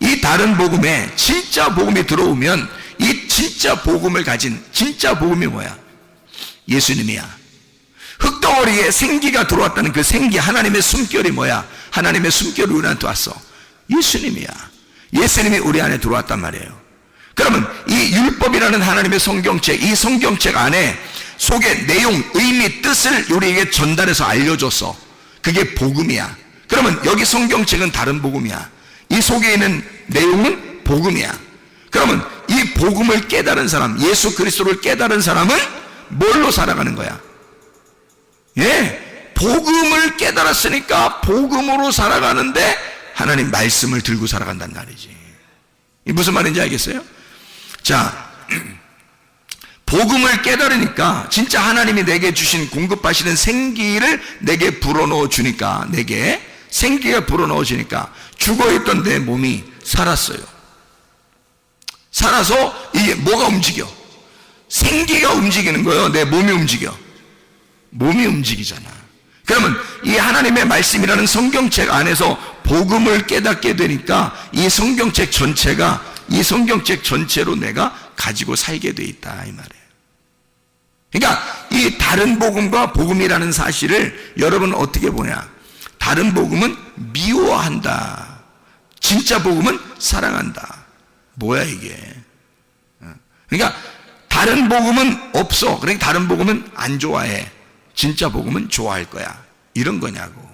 이 다른 복음에 진짜 복음이 들어오면 이 진짜 복음을 가진 진짜 복음이 뭐야? 예수님이야. 흙덩어리에 생기가 들어왔다는 그 생기, 하나님의 숨결이 뭐야? 하나님의 숨결이 우리한테 왔어. 예수님이야. 예수님이 우리 안에 들어왔단 말이에요. 그러면 이 율법이라는 하나님의 성경책, 이 성경책 안에 속의 내용, 의미, 뜻을 우리에게 전달해서 알려줬어. 그게 복음이야. 그러면 여기 성경책은 다른 복음이야. 이 속에 있는 내용은 복음이야. 그러면 이 복음을 깨달은 사람, 예수 그리스도를 깨달은 사람은 뭘로 살아가는 거야? 예, 복음을 깨달았으니까 복음으로 살아가는데 하나님 말씀을 들고 살아간단 말이지. 이 무슨 말인지 알겠어요? 자, 복음을 깨달으니까 진짜 하나님이 내게 주신 공급하시는 생기를 내게 불어넣어 주니까, 내게 생기가 불어넣어 주니까 죽어있던 내 몸이 살았어요. 살아서 이게 뭐가 움직여? 생기가 움직이는 거예요. 내 몸이 움직여. 몸이 움직이잖아. 그러면 이 하나님의 말씀이라는 성경책 안에서 복음을 깨닫게 되니까 이 성경책 전체가, 이 성경책 전체로 내가 가지고 살게 돼 있다, 이 말이에요. 그러니까 이 다른 복음과 복음이라는 사실을 여러분 어떻게 보냐? 다른 복음은 미워한다. 진짜 복음은 사랑한다. 뭐야 이게? 그러니까 다른 복음은 없어. 그러니까 다른 복음은 안 좋아해. 진짜 복음은 좋아할 거야. 이런 거냐고.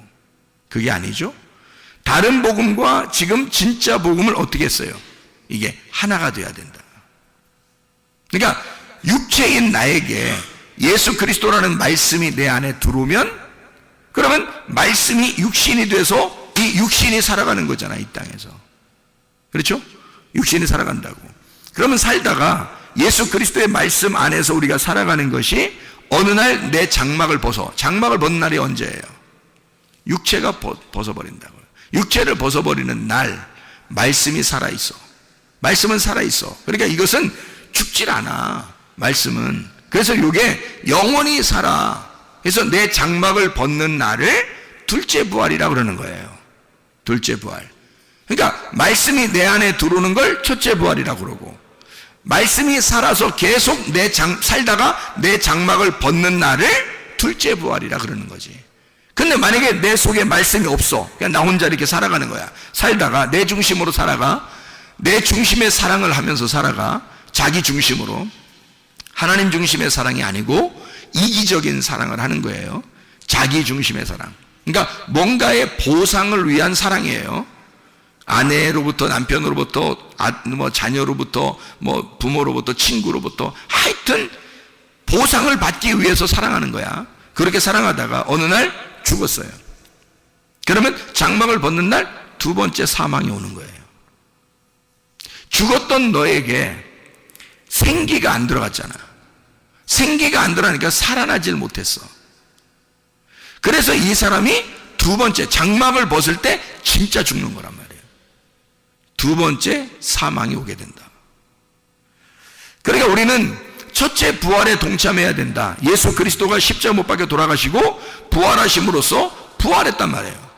그게 아니죠. 다른 복음과 지금 진짜 복음을 어떻게 했어요? 이게 하나가 돼야 된다. 그러니까 육체인 나에게 예수 그리스도라는 말씀이 내 안에 들어오면, 그러면 말씀이 육신이 돼서 이 육신이 살아가는 거잖아, 이 땅에서. 그렇죠? 육신이 살아간다고. 그러면 살다가 예수 그리스도의 말씀 안에서 우리가 살아가는 것이 어느 날 내 장막을 벗어. 장막을 벗는 날이 언제예요? 육체가 벗어버린다고요. 육체를 벗어버리는 날 말씀이 살아있어. 말씀은 살아있어. 그러니까 이것은 죽질 않아, 말씀은. 그래서 이게 영원히 살아. 그래서 내 장막을 벗는 날을 둘째 부활이라고 그러는 거예요. 둘째 부활. 그러니까 말씀이 내 안에 들어오는 걸 첫째 부활이라고 그러고, 말씀이 살아서 계속 살다가 내 장막을 벗는 날을 둘째 부활이라 그러는 거지. 근데 만약에 내 속에 말씀이 없어, 그냥 나 혼자 이렇게 살아가는 거야. 살다가 내 중심으로 살아가, 내 중심의 사랑을 하면서 살아가, 자기 중심으로. 하나님 중심의 사랑이 아니고 이기적인 사랑을 하는 거예요. 자기 중심의 사랑. 그러니까 뭔가의 보상을 위한 사랑이에요. 아내로부터, 남편으로부터, 자녀로부터, 부모로부터, 친구로부터, 하여튼 보상을 받기 위해서 사랑하는 거야. 그렇게 사랑하다가 어느 날 죽었어요. 그러면 장막을 벗는 날 두 번째 사망이 오는 거예요. 죽었던 너에게 생기가 안 들어갔잖아. 생기가 안 들어가니까 살아나질 못했어. 그래서 이 사람이 두 번째 장막을 벗을 때 진짜 죽는 거란 말이에요. 두 번째 사망이 오게 된다. 그러니까 우리는 첫째 부활에 동참해야 된다. 예수 그리스도가 십자가 못 박혀 돌아가시고 부활하심으로써 부활했단 말이에요.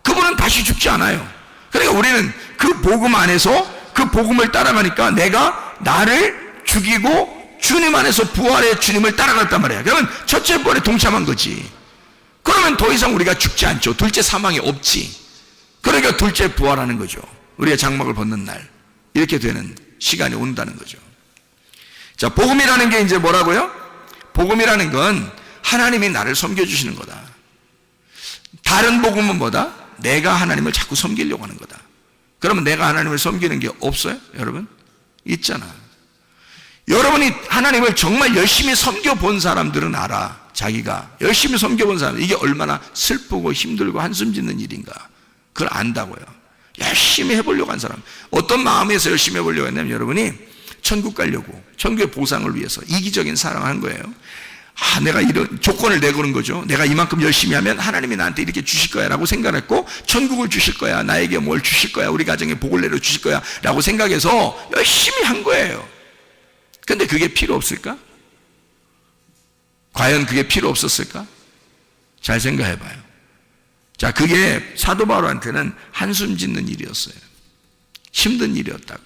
그분은 다시 죽지 않아요. 그러니까 우리는 그 복음 안에서 그 복음을 따라가니까 내가 나를 죽이고 주님 안에서 부활의 주님을 따라갔단 말이에요. 그러면 첫째 부활에 동참한 거지. 그러면 더 이상 우리가 죽지 않죠. 둘째 사망이 없지. 그러니까 둘째 부활하는 거죠. 우리가 장막을 벗는 날 이렇게 되는 시간이 온다는 거죠. 자, 복음이라는 게 이제 뭐라고요? 복음이라는 건 하나님이 나를 섬겨주시는 거다. 다른 복음은 뭐다? 내가 하나님을 자꾸 섬기려고 하는 거다. 그러면 내가 하나님을 섬기는 게 없어요? 여러분? 있잖아. 여러분이 하나님을 정말 열심히 섬겨본 사람들은 알아. 자기가 열심히 섬겨본 사람, 이게 얼마나 슬프고 힘들고 한숨 짓는 일인가. 그걸 안다고요. 열심히 해보려고 한 사람. 어떤 마음에서 열심히 해보려고 했냐면, 여러분이 천국 가려고, 천국의 보상을 위해서 이기적인 사랑을 한 거예요. 내가 이런 조건을 내거는 거죠. 내가 이만큼 열심히 하면 하나님이 나한테 이렇게 주실 거야 라고 생각했고, 천국을 주실 거야, 나에게 뭘 주실 거야, 우리 가정에 복을 내려 주실 거야 라고 생각해서 열심히 한 거예요. 근데 그게 필요 없을까? 과연 그게 필요 없었을까? 잘 생각해 봐요. 자, 그게 사도 바울한테는 한숨 짓는 일이었어요. 힘든 일이었다고.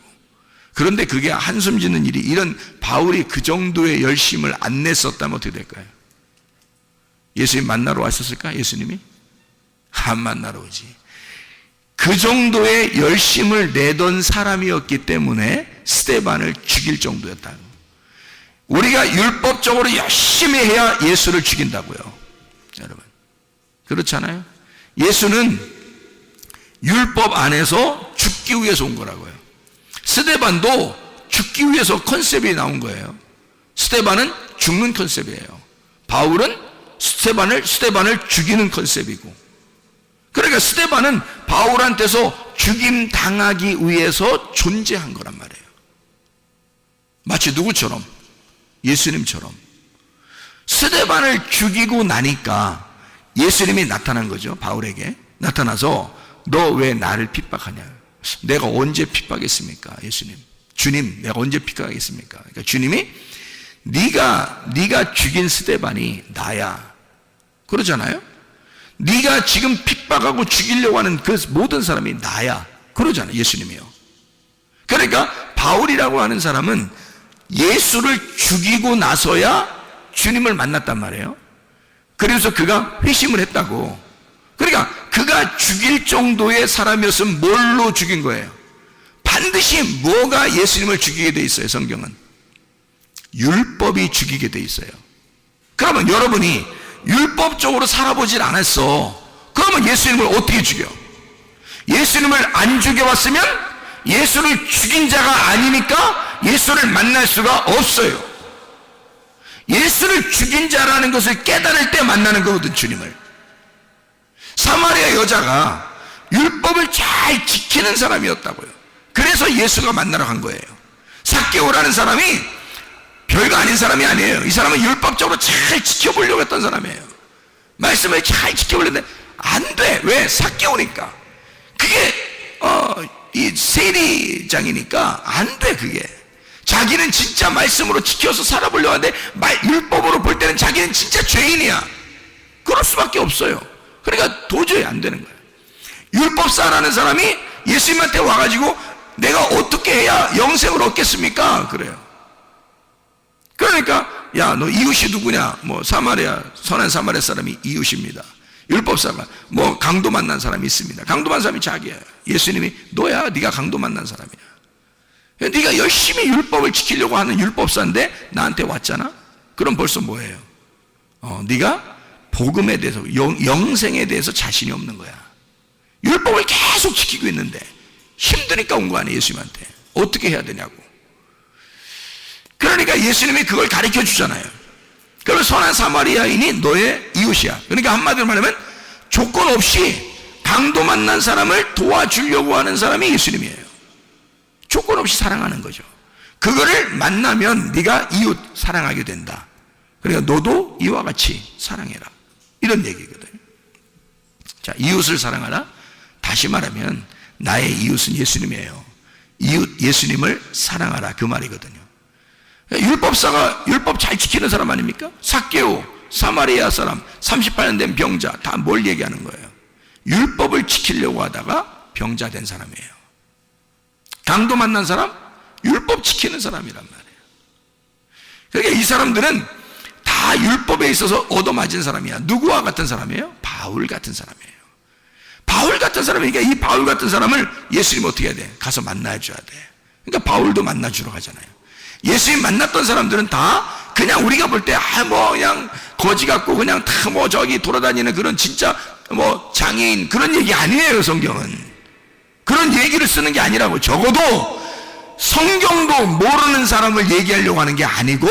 그런데 그게 한숨 짓는 일이, 이런 바울이 그 정도의 열심을 안 냈었다면 어떻게 될까요? 예수님 만나러 왔었을까? 예수님이? 안 만나러 오지. 그 정도의 열심을 내던 사람이었기 때문에 스데반을 죽일 정도였다고. 우리가 율법적으로 열심히 해야 예수를 죽인다고요. 여러분, 그렇잖아요. 예수는 율법 안에서 죽기 위해서 온 거라고요. 스데반도 죽기 위해서 컨셉이 나온 거예요. 스데반은 죽는 컨셉이에요. 바울은 스데반을 죽이는 컨셉이고. 그러니까 스데반은 바울한테서 죽임 당하기 위해서 존재한 거란 말이에요. 마치 누구처럼? 예수님처럼. 스데반을 죽이고 나니까 예수님이 나타난 거죠. 바울에게 나타나서 너 왜 나를 핍박하냐? 내가 언제 핍박했습니까? 예수님, 주님, 내가 언제 핍박하겠습니까? 그러니까 주님이 네가 죽인 스데반이 나야, 그러잖아요. 네가 지금 핍박하고 죽이려고 하는 그 모든 사람이 나야, 그러잖아요. 예수님이요. 그러니까 바울이라고 하는 사람은 예수를 죽이고 나서야 주님을 만났단 말이에요. 그래서 그가 회심을 했다고. 그러니까 그가 죽일 정도의 사람이었으면 뭘로 죽인 거예요? 반드시 뭐가 예수님을 죽이게 돼 있어요? 성경은 율법이 죽이게 돼 있어요. 그러면 여러분이 율법적으로 살아보질 않았어. 그러면 예수님을 어떻게 죽여? 예수님을 안 죽여왔으면 예수를 죽인 자가 아니니까 예수를 만날 수가 없어요. 예수를 죽인 자라는 것을 깨달을 때 만나는 거거든, 주님을. 사마리아 여자가 율법을 잘 지키는 사람이었다고요. 그래서 예수가 만나러 간 거예요. 삭개오라는 사람이 별거 아닌 사람이 아니에요. 이 사람은 율법적으로 잘 지켜보려고 했던 사람이에요. 말씀을 잘 지켜보려는데 안 돼. 왜? 삭개오니까. 그게 이 세리장이니까 안 돼. 그게 자기는 진짜 말씀으로 지켜서 살아보려고 하는데 율법으로 볼 때는 자기는 진짜 죄인이야. 그럴 수밖에 없어요. 그러니까 도저히 안 되는 거예요. 율법사라는 사람이 예수님한테 와가지고 내가 어떻게 해야 영생을 얻겠습니까? 그래요. 그러니까 야, 너 이웃이 누구냐? 뭐 사마리아, 선한 사마리아 사람이 이웃입니다. 율법사가 뭐 강도 만난 사람이 있습니다. 강도 만난 사람이 자기야. 예수님이 너야, 네가 강도 만난 사람이야. 네가 열심히 율법을 지키려고 하는 율법사인데 나한테 왔잖아? 그럼 벌써 뭐예요? 네가 복음에 대해서, 영생에 대해서 자신이 없는 거야. 율법을 계속 지키고 있는데 힘드니까 온 거 아니에요. 예수님한테 어떻게 해야 되냐고. 그러니까 예수님이 그걸 가르쳐 주잖아요. 그러면 선한 사마리아인이 너의 이웃이야. 그러니까 한마디로 말하면 조건 없이 강도 만난 사람을 도와주려고 하는 사람이 예수님이에요. 조건 없이 사랑하는 거죠. 그거를 만나면 네가 이웃 사랑하게 된다. 그러니까 너도 이와 같이 사랑해라, 이런 얘기거든요. 자, 이웃을 사랑하라. 다시 말하면 나의 이웃은 예수님이에요. 이웃 예수님을 사랑하라, 그 말이거든요. 율법사가 율법 잘 지키는 사람 아닙니까? 삭개오, 사마리아 사람, 38년 된 병자, 다 뭘 얘기하는 거예요? 율법을 지키려고 하다가 병자 된 사람이에요. 강도 만난 사람, 율법 지키는 사람이란 말이에요. 그러니까 이 사람들은 다 율법에 있어서 얻어맞은 사람이야. 누구와 같은 사람이에요? 바울 같은 사람이에요. 바울 같은 사람이니까 이 바울 같은 사람을 예수님 어떻게 해야 돼? 가서 만나줘야 돼. 그러니까 바울도 만나주러 가잖아요. 예수님 만났던 사람들은 다 그냥 우리가 볼 때 뭐 그냥 거지 같고 그냥 다 뭐 저기 돌아다니는 그런 진짜 뭐 장애인 그런 얘기 아니에요. 성경은 그런 얘기를 쓰는 게 아니라고. 적어도 성경도 모르는 사람을 얘기하려고 하는 게 아니고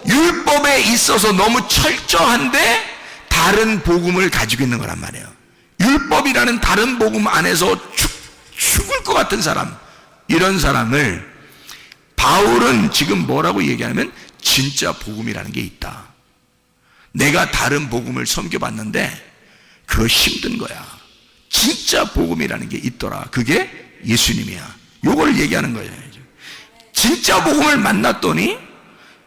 율법에 있어서 너무 철저한데 다른 복음을 가지고 있는 거란 말이에요. 율법이라는 다른 복음 안에서 죽을 것 같은 사람, 이런 사람을 바울은 지금 뭐라고 얘기하냐면 진짜 복음이라는 게 있다. 내가 다른 복음을 섬겨봤는데 그거 힘든 거야. 진짜 복음이라는 게 있더라. 그게 예수님이야. 요걸 얘기하는 거예요. 진짜 복음을 만났더니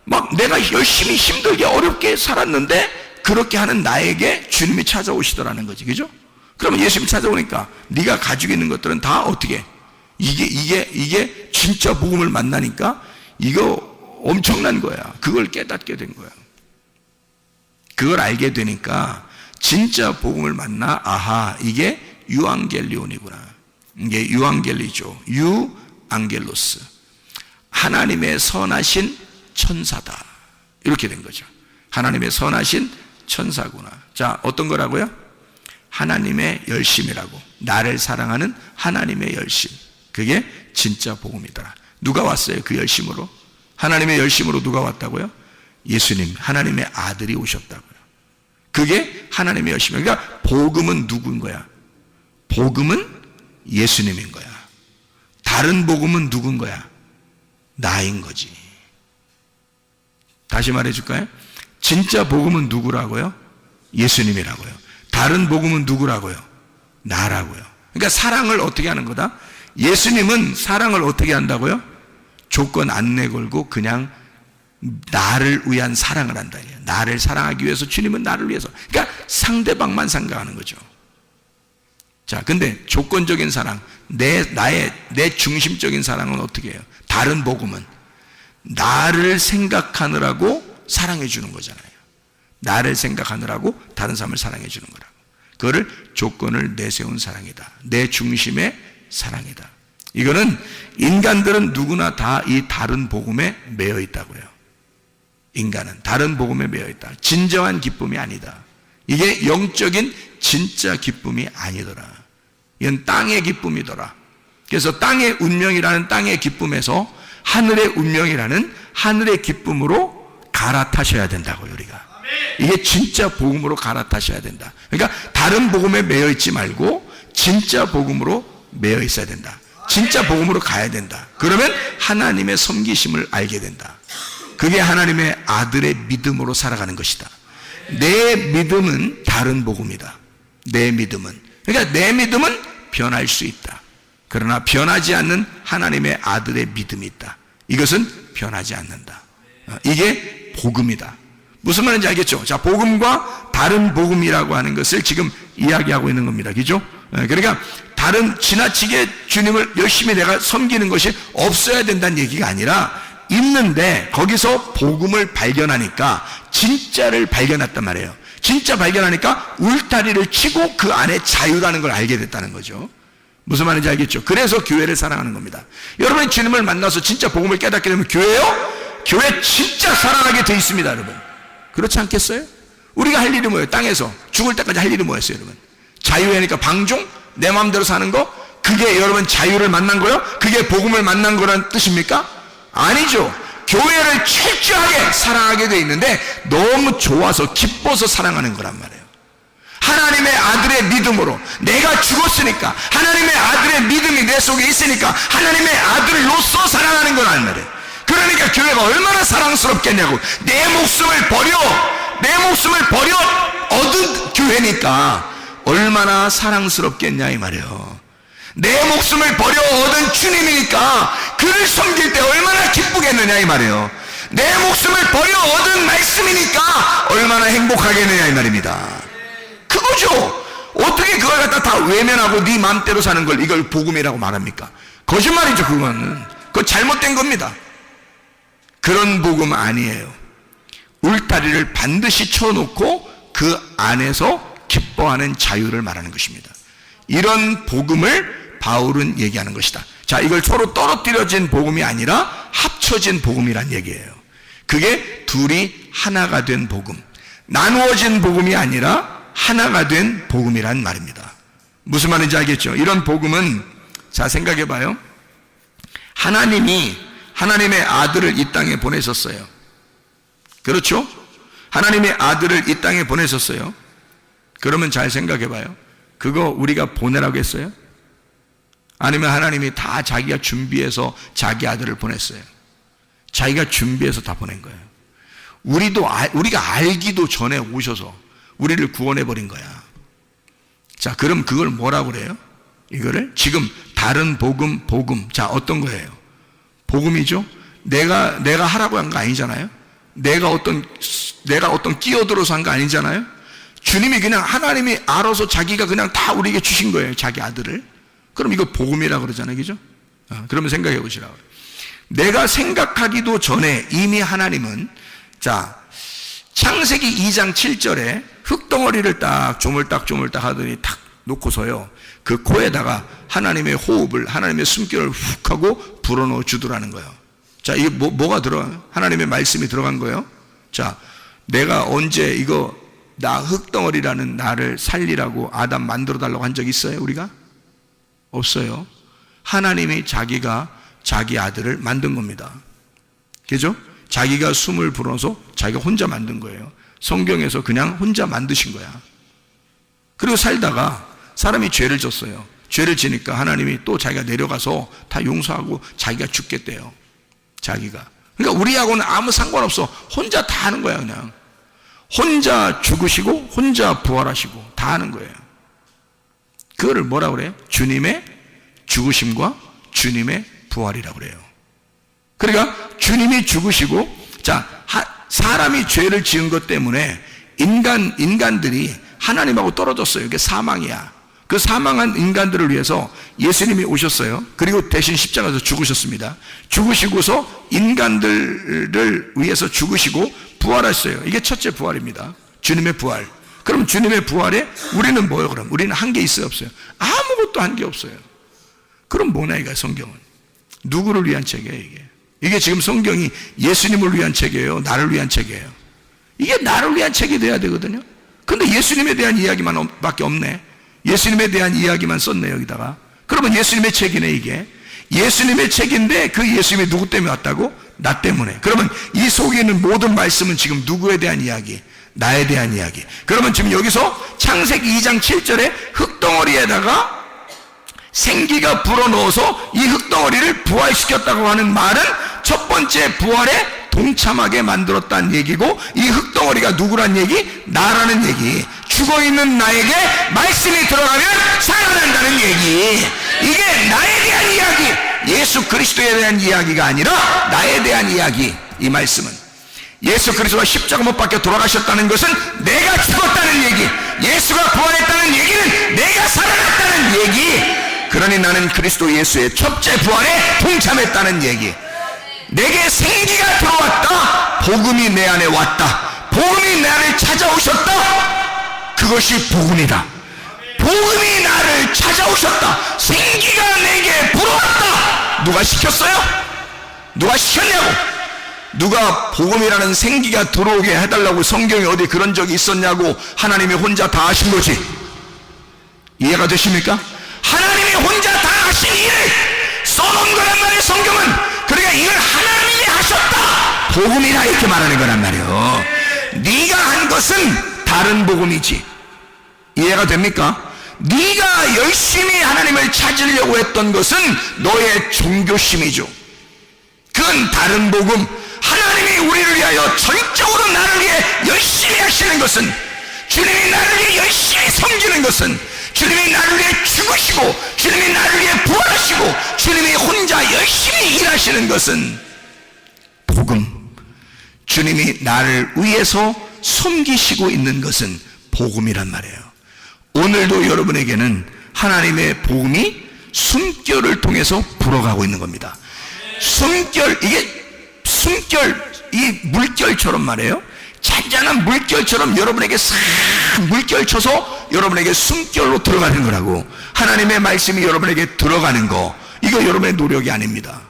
막 내가 열심히 힘들게 어렵게 살았는데 그렇게 하는 나에게 주님이 찾아오시더라는 거지. 그죠? 그러면 예수님이 찾아오니까 네가 가지고 있는 것들은 다 어떻게 이게 진짜 복음을 만나니까 이거 엄청난 거야. 그걸 깨닫게 된 거야. 그걸 알게 되니까 진짜 복음을 만나 아하 이게 유앙겔리온이구나. 이게 유앙겔리죠. 유앙겔로스. 하나님의 선하신 천사다. 이렇게 된 거죠. 하나님의 선하신 천사구나. 자, 어떤 거라고요? 하나님의 열심이라고. 나를 사랑하는 하나님의 열심. 그게 진짜 복음이더라. 누가 왔어요? 그 열심으로? 하나님의 열심으로 누가 왔다고요? 예수님, 하나님의 아들이 오셨다고요. 그게 하나님의 열심이에요. 그러니까 복음은 누구인 거야? 복음은 예수님인 거야. 다른 복음은 누군 거야? 나인 거지. 다시 말해줄까요? 진짜 복음은 누구라고요? 예수님이라고요. 다른 복음은 누구라고요? 나라고요. 그러니까 사랑을 어떻게 하는 거다? 예수님은 사랑을 어떻게 한다고요? 조건 안 내걸고 그냥 나를 위한 사랑을 한다. 나를 사랑하기 위해서 주님은 나를 위해서. 그러니까 상대방만 생각하는 거죠. 자, 근데 조건적인 사랑, 내 중심적인 사랑은 어떻게 해요? 다른 복음은 나를 생각하느라고 사랑해 주는 거잖아요. 나를 생각하느라고 다른 사람을 사랑해 주는 거라고. 그거를 조건을 내세운 사랑이다. 내 중심의 사랑이다. 이거는 인간들은 누구나 다 이 다른 복음에 매여 있다고요. 인간은 다른 복음에 매여 있다. 진정한 기쁨이 아니다. 이게 영적인 진짜 기쁨이 아니더라. 이건 땅의 기쁨이더라. 그래서 땅의 운명이라는 땅의 기쁨에서 하늘의 운명이라는 하늘의 기쁨으로 갈아타셔야 된다고요, 우리가. 이게 진짜 복음으로 갈아타셔야 된다. 그러니까 다른 복음에 매여 있지 말고 진짜 복음으로 매여 있어야 된다. 진짜 복음으로 가야 된다. 그러면 하나님의 섬기심을 알게 된다. 그게 하나님의 아들의 믿음으로 살아가는 것이다. 내 믿음은 다른 복음이다. 내 믿음은. 그러니까 내 믿음은 변할 수 있다. 그러나 변하지 않는 하나님의 아들의 믿음이 있다. 이것은 변하지 않는다. 이게 복음이다. 무슨 말인지 알겠죠? 자, 복음과 다른 복음이라고 하는 것을 지금 이야기하고 있는 겁니다. 그죠? 그러니까 다른 지나치게 주님을 열심히 내가 섬기는 것이 없어야 된다는 얘기가 아니라 있는데 거기서 복음을 발견하니까 진짜를 발견했단 말이에요. 진짜 발견하니까 울타리를 치고 그 안에 자유라는 걸 알게 됐다는 거죠. 무슨 말인지 알겠죠? 그래서 교회를 사랑하는 겁니다. 여러분이 주님을 만나서 진짜 복음을 깨닫게 되면 교회요? 교회 진짜 사랑하게 돼 있습니다, 여러분. 그렇지 않겠어요? 우리가 할 일이 뭐예요? 땅에서 죽을 때까지 할 일이 뭐였어요, 여러분? 자유하니까 방종? 내 마음대로 사는 거? 그게 여러분 자유를 만난 거요? 그게 복음을 만난 거란 뜻입니까? 아니죠. 교회를 철저하게 사랑하게 돼 있는데 너무 좋아서 기뻐서 사랑하는 거란 말이에요. 하나님의 아들의 믿음으로 내가 죽었으니까 하나님의 아들의 믿음이 내 속에 있으니까 하나님의 아들로서 사랑하는 거란 말이에요. 그러니까 교회가 얼마나 사랑스럽겠냐고. 내 목숨을 버려 얻은 교회니까 얼마나 사랑스럽겠냐 이 말이에요. 내 목숨을 버려 얻은 주님이니까 그를 섬길 때 얼마나 기쁘겠느냐 이 말이에요. 내 목숨을 버려 얻은 말씀이니까 얼마나 행복하겠느냐 이 말입니다. 그거죠. 어떻게 그걸 갖다 다 외면하고 네 마음대로 사는 걸 이걸 복음이라고 말합니까? 거짓말이죠. 그건 잘못된 겁니다. 그런 복음 아니에요. 울타리를 반드시 쳐놓고 그 안에서 기뻐하는 자유를 말하는 것입니다. 이런 복음을 바울은 얘기하는 것이다. 자, 이걸 서로 떨어뜨려진 복음이 아니라 합쳐진 복음이란 얘기예요. 그게 둘이 하나가 된 복음, 나누어진 복음이 아니라 하나가 된 복음이란 말입니다. 무슨 말인지 알겠죠? 이런 복음은 자, 생각해 봐요. 하나님이 하나님의 아들을 이 땅에 보내셨어요. 그렇죠? 하나님의 아들을 이 땅에 보내셨어요. 그러면 잘 생각해 봐요. 그거 우리가 보내라고 했어요? 아니면 하나님이 다 자기가 준비해서 자기 아들을 보냈어요? 자기가 준비해서 다 보낸 거예요. 우리가 알기도 전에 오셔서 우리를 구원해 버린 거야. 자, 그럼 그걸 뭐라고 그래요? 이거를 지금 다른 복음. 자, 어떤 거예요? 복음이죠. 내가 하라고 한 거 아니잖아요. 내가 어떤 끼어들어서 한 거 아니잖아요. 주님이 그냥 하나님이 알아서 자기가 그냥 다 우리에게 주신 거예요. 자기 아들을. 그럼 이거 복음이라고 그러잖아요. 그죠? 그러면 생각해 보시라고요. 내가 생각하기도 전에 이미 하나님은, 자, 창세기 2장 7절에 흙덩어리를 딱 조물딱 하더니 탁 놓고서요, 그 코에다가 하나님의 호흡을, 하나님의 숨결을 훅 하고 불어넣어 주더라는 거예요. 자, 이게 뭐가 들어가요? 하나님의 말씀이 들어간 거예요. 자, 내가 언제 이거 나 흙덩어리라는 나를 살리라고 아담 만들어 달라고 한 적 있어요? 우리가? 없어요. 하나님이 자기가 자기 아들을 만든 겁니다. 그죠? 자기가 숨을 불어서 자기가 혼자 만든 거예요. 성경에서 그냥 혼자 만드신 거야. 그리고 살다가 사람이 죄를 졌어요. 죄를 지니까 하나님이 또 자기가 내려가서 다 용서하고 자기가 죽겠대요. 자기가. 그러니까 우리하고는 아무 상관없어. 혼자 다 하는 거야. 그냥 혼자 죽으시고 혼자 부활하시고 다 하는 거예요. 그거를 뭐라고 그래요? 주님의 죽으심과 주님의 부활이라고 그래요. 그러니까 주님이 죽으시고, 자, 사람이 죄를 지은 것 때문에 인간들이 하나님하고 떨어졌어요. 이게 사망이야. 그 사망한 인간들을 위해서 예수님이 오셨어요. 그리고 대신 십자가에서 죽으셨습니다. 죽으시고서 인간들을 위해서 죽으시고 부활하셨어요. 이게 첫째 부활입니다. 주님의 부활. 그럼 주님의 부활에 우리는 뭐예요? 그럼 우리는 한 게 있어요, 없어요? 아무것도 한 게 없어요. 그럼 뭐냐 이거 성경은? 누구를 위한 책이에요 이게? 이게 지금 성경이 예수님을 위한 책이에요, 나를 위한 책이에요? 이게 나를 위한 책이 돼야 되거든요. 근데 예수님에 대한 이야기만 밖에 없네. 예수님에 대한 이야기만 썼네 여기다가. 그러면 예수님의 책이네 이게. 예수님의 책인데 그 예수님이 누구 때문에 왔다고? 나 때문에. 그러면 이 속에 있는 모든 말씀은 지금 누구에 대한 이야기? 나에 대한 이야기. 그러면 지금 여기서 창세기 2장 7절에 흙덩어리에다가 생기가 불어넣어서 이 흙덩어리를 부활시켰다고 하는 말은 첫 번째 부활에 동참하게 만들었다는 얘기고, 이 흙덩어리가 누구란 얘기? 나라는 얘기. 죽어있는 나에게 말씀이 들어가면 살아난다는 얘기. 이게 나에 대한 이야기, 예수 그리스도에 대한 이야기가 아니라 나에 대한 이야기. 이 말씀은 예수 그리스도가 십자가 못 박혀 돌아가셨다는 것은 내가 죽었다는 얘기, 예수가 부활했다는 얘기는 내가 살아났다는 얘기. 그러니 나는 그리스도 예수의 첫째 부활에 동참했다는 얘기. 내게 생기가 들어왔다. 복음이 내 안에 왔다. 복음이 내 안에 찾아오셨다. 그것이 복음이다. 복음이 나를 찾아오셨다. 생기가 내게 불어왔다. 누가 시켰어요? 누가 시켰냐고? 누가 복음이라는 생기가 들어오게 해달라고 성경에 어디 그런 적이 있었냐고? 하나님이 혼자 다 하신 거지. 이해가 되십니까? 하나님이 혼자 다 하신 일을 써놓은 거란 말이에요 성경은. 그러니까 이걸 하나님이 하셨다, 복음이라 이렇게 말하는 거란 말이에요. 네가 한 것은 다른 복음이지. 이해가 됩니까? 네가 열심히 하나님을 찾으려고 했던 것은 너의 종교심이죠. 그건 다른 복음. 하나님이 우리를 위하여 전적으로 나를 위해 열심히 하시는 것은, 주님이 나를 위해 열심히 섬기는 것은, 주님이 나를 위해 죽으시고 주님이 나를 위해 부활하시고 주님이 혼자 열심히 일하시는 것은 복음. 주님이 나를 위해서 섬기시고 있는 것은 복음이란 말이에요. 오늘도 여러분에게는 하나님의 복음이 숨결을 통해서 불어가고 있는 겁니다. 숨결, 이게 숨결, 이 물결처럼 말이에요. 잔잔한 물결처럼 여러분에게 싹 물결 쳐서 여러분에게 숨결로 들어가는 거라고. 하나님의 말씀이 여러분에게 들어가는 거, 이거 여러분의 노력이 아닙니다.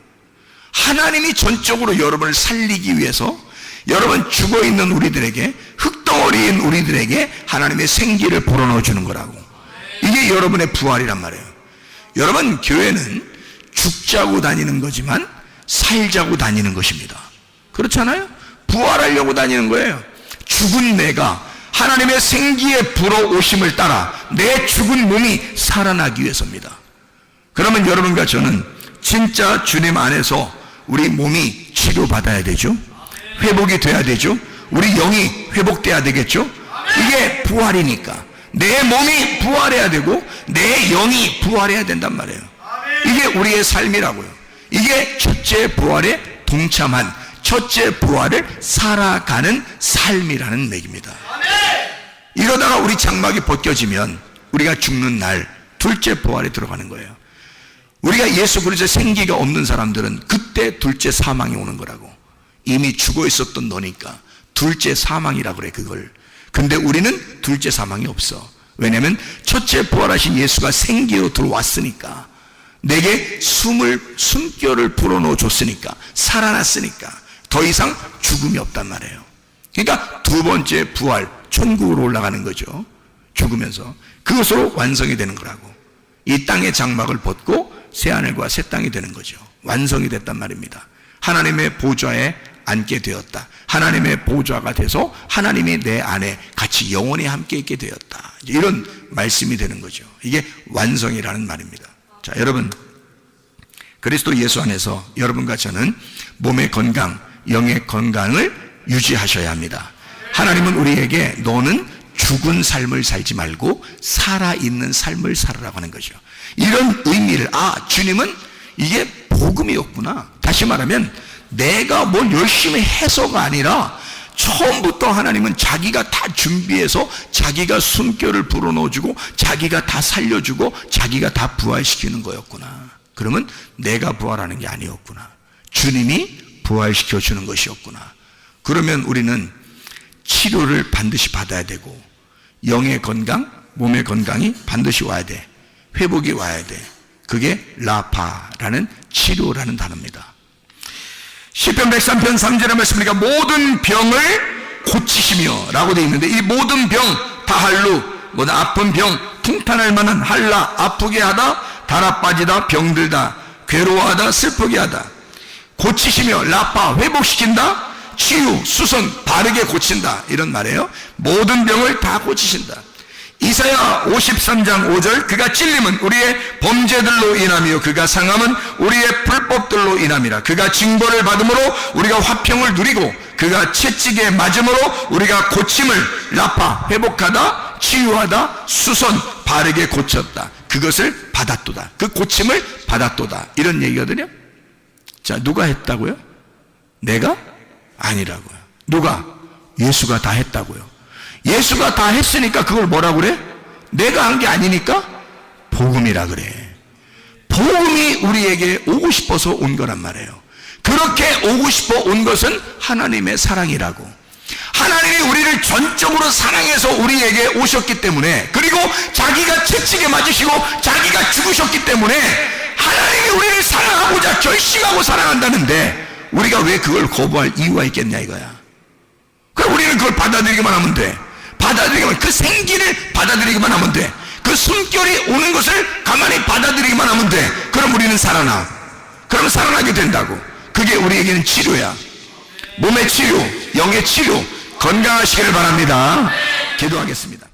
하나님이 전적으로 여러분을 살리기 위해서 여러분 죽어있는 우리들에게, 흙덩어리인 우리들에게 하나님의 생기를 불어넣어 주는 거라고. 이게 여러분의 부활이란 말이에요. 여러분, 교회는 죽자고 다니는 거지만 살자고 다니는 것입니다. 그렇잖아요? 부활하려고 다니는 거예요. 죽은 내가 하나님의 생기에 불어오심을 따라 내 죽은 몸이 살아나기 위해서입니다. 그러면 여러분과 저는 진짜 주님 안에서 우리 몸이 치료받아야 되죠. 회복이 돼야 되죠. 우리 영이 회복돼야 되겠죠. 이게 부활이니까 내 몸이 부활해야 되고 내 영이 부활해야 된단 말이에요. 이게 우리의 삶이라고요. 이게 첫째 부활에 동참한, 첫째 부활을 살아가는 삶이라는 얘기입니다. 이러다가 우리 장막이 벗겨지면 우리가 죽는 날 둘째 부활에 들어가는 거예요. 우리가 예수 그리스도의 생기가 없는 사람들은 그때 둘째 사망이 오는 거라고. 이미 죽어 있었던 너니까 둘째 사망이라 그래, 그걸. 근데 우리는 둘째 사망이 없어. 왜냐하면 첫째 부활하신 예수가 생기로 들어왔으니까, 내게 숨결을 불어넣어 줬으니까, 살아났으니까 더 이상 죽음이 없단 말이에요. 그러니까 두 번째 부활, 천국으로 올라가는 거죠. 죽으면서 그것으로 완성이 되는 거라고. 이 땅의 장막을 벗고 새하늘과 새 땅이 되는 거죠. 완성이 됐단 말입니다. 하나님의 보좌에 앉게 되었다. 하나님의 보좌가 돼서 하나님이 내 안에 같이 영원히 함께 있게 되었다. 이런 말씀이 되는 거죠. 이게 완성이라는 말입니다. 자, 여러분, 그리스도 예수 안에서 여러분과 저는 몸의 건강, 영의 건강을 유지하셔야 합니다. 하나님은 우리에게 너는 죽은 삶을 살지 말고 살아있는 삶을 살으라고 하는 거죠. 이런 의미를, 주님은 이게 복음이었구나. 다시 말하면 내가 뭘 열심히 해서가 아니라 처음부터 하나님은 자기가 다 준비해서 자기가 숨결을 불어넣어주고 자기가 다 살려주고 자기가 다 부활시키는 거였구나. 그러면 내가 부활하는 게 아니었구나. 주님이 부활시켜주는 것이었구나. 그러면 우리는 치료를 반드시 받아야 되고 영의 건강, 몸의 건강이 반드시 와야 돼. 회복이 와야 돼. 그게 라파라는 치료라는 단어입니다. 시편 103편 3절의 말씀이니까 모든 병을 고치시며 라고 되어 있는데, 이 모든 병, 다할루, 모든 아픈 병, 통탄할 만한 한라, 아프게 하다, 달아 빠지다, 병들다, 괴로워하다, 슬프게 하다, 고치시며, 라파, 회복시킨다, 치유, 수선, 바르게 고친다, 이런 말이에요. 모든 병을 다 고치신다. 이사야 53장 5절, 그가 찔림은 우리의 범죄들로 인하며 그가 상함은 우리의 불법들로 인함이라. 그가 징벌을 받음으로 우리가 화평을 누리고 그가 채찍에 맞음으로 우리가 고침을, 라파, 회복하다, 치유하다, 수선, 바르게 고쳤다. 그것을 받았도다. 그 고침을 받았도다. 이런 얘기거든요. 자, 누가 했다고요? 내가? 아니라고요. 누가? 예수가 다 했다고요. 예수가 다 했으니까 그걸 뭐라 그래? 내가 한 게 아니니까 복음이라 그래. 복음이 우리에게 오고 싶어서 온 거란 말이에요. 그렇게 오고 싶어 온 것은 하나님의 사랑이라고. 하나님이 우리를 전적으로 사랑해서 우리에게 오셨기 때문에, 그리고 자기가 채찍에 맞으시고 자기가 죽으셨기 때문에 하나님이 우리를 사랑하고자 결심하고 사랑한다는데 우리가 왜 그걸 거부할 이유가 있겠냐 이거야. 그럼 우리는 그걸 받아들이기만 하면 돼. 받아들이기만, 그 생기를 받아들이기만 하면 돼. 그 숨결이 오는 것을 가만히 받아들이기만 하면 돼. 그럼 우리는 살아나. 그럼 살아나게 된다고. 그게 우리에게는 치료야. 몸의 치료, 영의 치료, 건강하시기를 바랍니다. 기도하겠습니다.